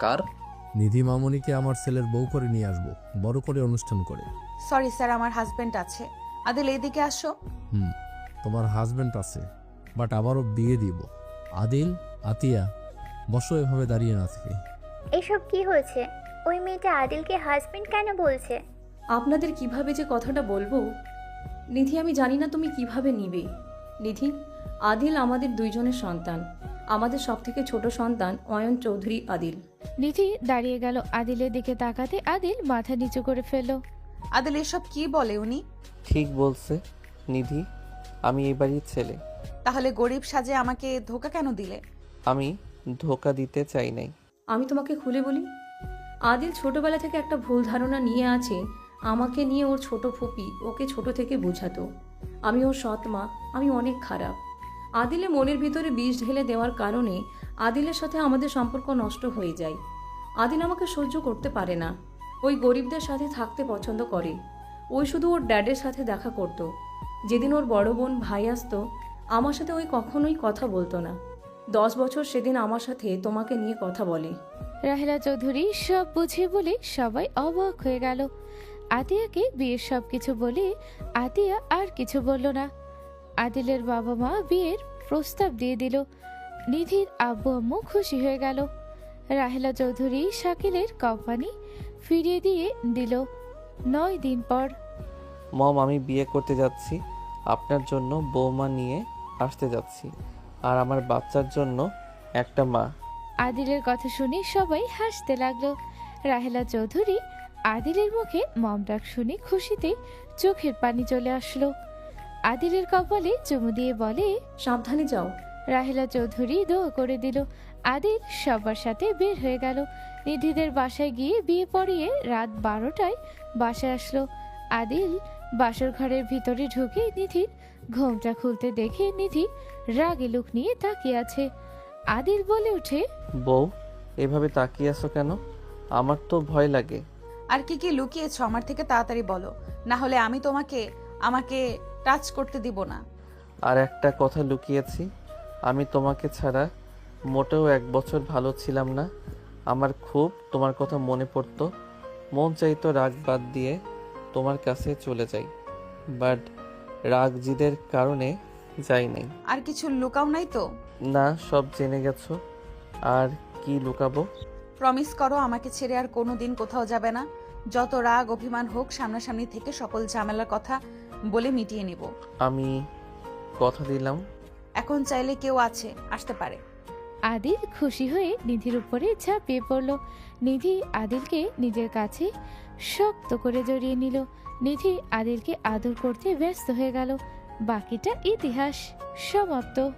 কার? নিধি মামনিকে আমার ছেলের বউ করে নিয়ে আসবো, বড় করে অনুষ্ঠান করে। সরি স্যার, আমার হাজবেন্ড আছে। আদিল এইদিকে আসো। তোমার হাজবেন্ড আছে, বাট আবারও বিয়ে দিব। আদিল, আতিয়া, বসো এভাবে দাঁড়িয়ে না থেকে। এসব কি হয়েছে? ওই মেয়েটা আদিলকে হাজবেন্ড কেন বলছে? আপনাদের কিভাবে যে কথাটা বলবো নিধি, আমি জানি না তুমি কিভাবে নিবে। নিধি, আদিল আমাদের দুইজনের সন্তান। আমাদের সবথেকে ছোট সন্তান অয়ন চৌধুরী আদিল। নিধি দাঁড়িয়ে গেল। আদিলের দিকে তাকাতে আদিল মাথা নিচু করে ফেলল। আদিল এসব কি বলে উনি? ঠিক বলছে নিধি, আমি এই বাড়ির ছেলে। তাহলে গরিব সাজে আমাকে ধোকা কেন দিলে? আমি ধোকা দিতে চাই নাই। আমি তোমাকে খুলে বলি, আদিল ছোটবেলা থেকে একটা ভুল ধারণা নিয়ে আছে আমাকে নিয়ে। ওর ছোট ফুপি ওকে ছোট থেকে বোঝাতো আমি ওর সৎ মা, আমি অনেক খারাপ। আদিলে মনের ভিতরে বিষ ঢেলে দেওয়ার কারণে আদিলের সাথে আমাদের সম্পর্ক নষ্ট হয়ে যায়। আদিল আমাকে সহ্য করতে পারে না, ওই গরিবদের সাথে থাকতে পছন্দ করে। ওই শুধু ওর ড্যাডের সাথে দেখা করত। যেদিন ওর বড় বোন ভাই আসতো, আমার সাথে ওই কখনোই কথা বলতো না। 10 বছর সেদিন আমার সাথে তোমাকে নিয়ে কথা বলে। রাহেলা চৌধুরী সব বুঝিয়ে বলে সবাই অবাক হয়ে গেল। আতিয়াকে বিয়ের সব কিছু বলে আতিয়া আর কিছু বলল না। আদিলের বাবা মা বিয়ের প্রস্তাব দিয়ে দিল। নিধির আব্বু আম্মু খুশি হয়ে গেল। রাহেলা চৌধুরী শাকিলের কোম্পানি ফিরিয়ে দিয়ে দিল। 9 দিন পর, মম, আমি বিয়ে করতে যাচ্ছি। আপনার জন্য বৌমা নিয়ে আসতে যাচ্ছি, আর আমার বাচ্চার জন্য একটা মা। আদিলের কথা শুনে সবাই হাসতে লাগলো। রাহেলা চৌধুরী আদিলের মুখে মম ডাক শুনে খুশিতে চোখের পানি চলে আসলো। আদিলের কপালে চুমু দিয়ে বলে, সাবধানে যাও। রাহেলা চৌধুরী দোয়া করে দিল। আদিল সবার সাথে বের হয়ে গেল। নিধিদের বাসায় গিয়ে বিয়ে পড়িয়ে রাত 12টায় বাসায় আসলো। আদিল বাসর ঘরের ভিতরে ঢুকে নিধির ঘোমটা খুলতে দেখে নিধি রাগে লুক নিয়ে তাকিয়ে আছে। আদিল বলে ওঠে, বউ, এভাবে তাকিয়ে আছো কেন? আমার তো ভয় লাগে। আর কি কি লুকিয়েছো আমার থেকে? তাড়াতাড়ি বলো, না হলে আমি আমাকে টাচ করতে দিব না। আর একটা কথা লুকিয়েছি, আমি তোমাকে ছাড়া মোটেও 1 বছর ভালো ছিলাম না। আমার খুব তোমার কথা মনে পড়তো। মন চাইতো রাগ বাদ দিয়ে তোমার কাছে চলে যাই, বাট রাগ জিদের কারণে যাই নাই। আর কিছু লুকাও নাই তো? না, সব জেনে গেছো। আর কি লুকাবো? প্রমিস করো আমাকে ছেড়ে আর কোনোদিন কোথাও যাবে না। যত রাগ অভিমান হোক সামনাসামনি থেকে সকল ঝামেলার কথা বলে মিটিয়ে নিব। আমি কথা দিলাম। এখন চাইলে কেউ আছে, আসতে পারে। আদিল খুশি হয়ে নিধির উপরে ঝাঁপিয়ে পড়ল। নিধি আদিলকে নিজের কাছে শক্ত করে জড়িয়ে নিল। নিধি আদিলকে আদর করতে ব্যস্ত হয়ে গেল। বাকিটা ইতিহাস। সমাপ্ত।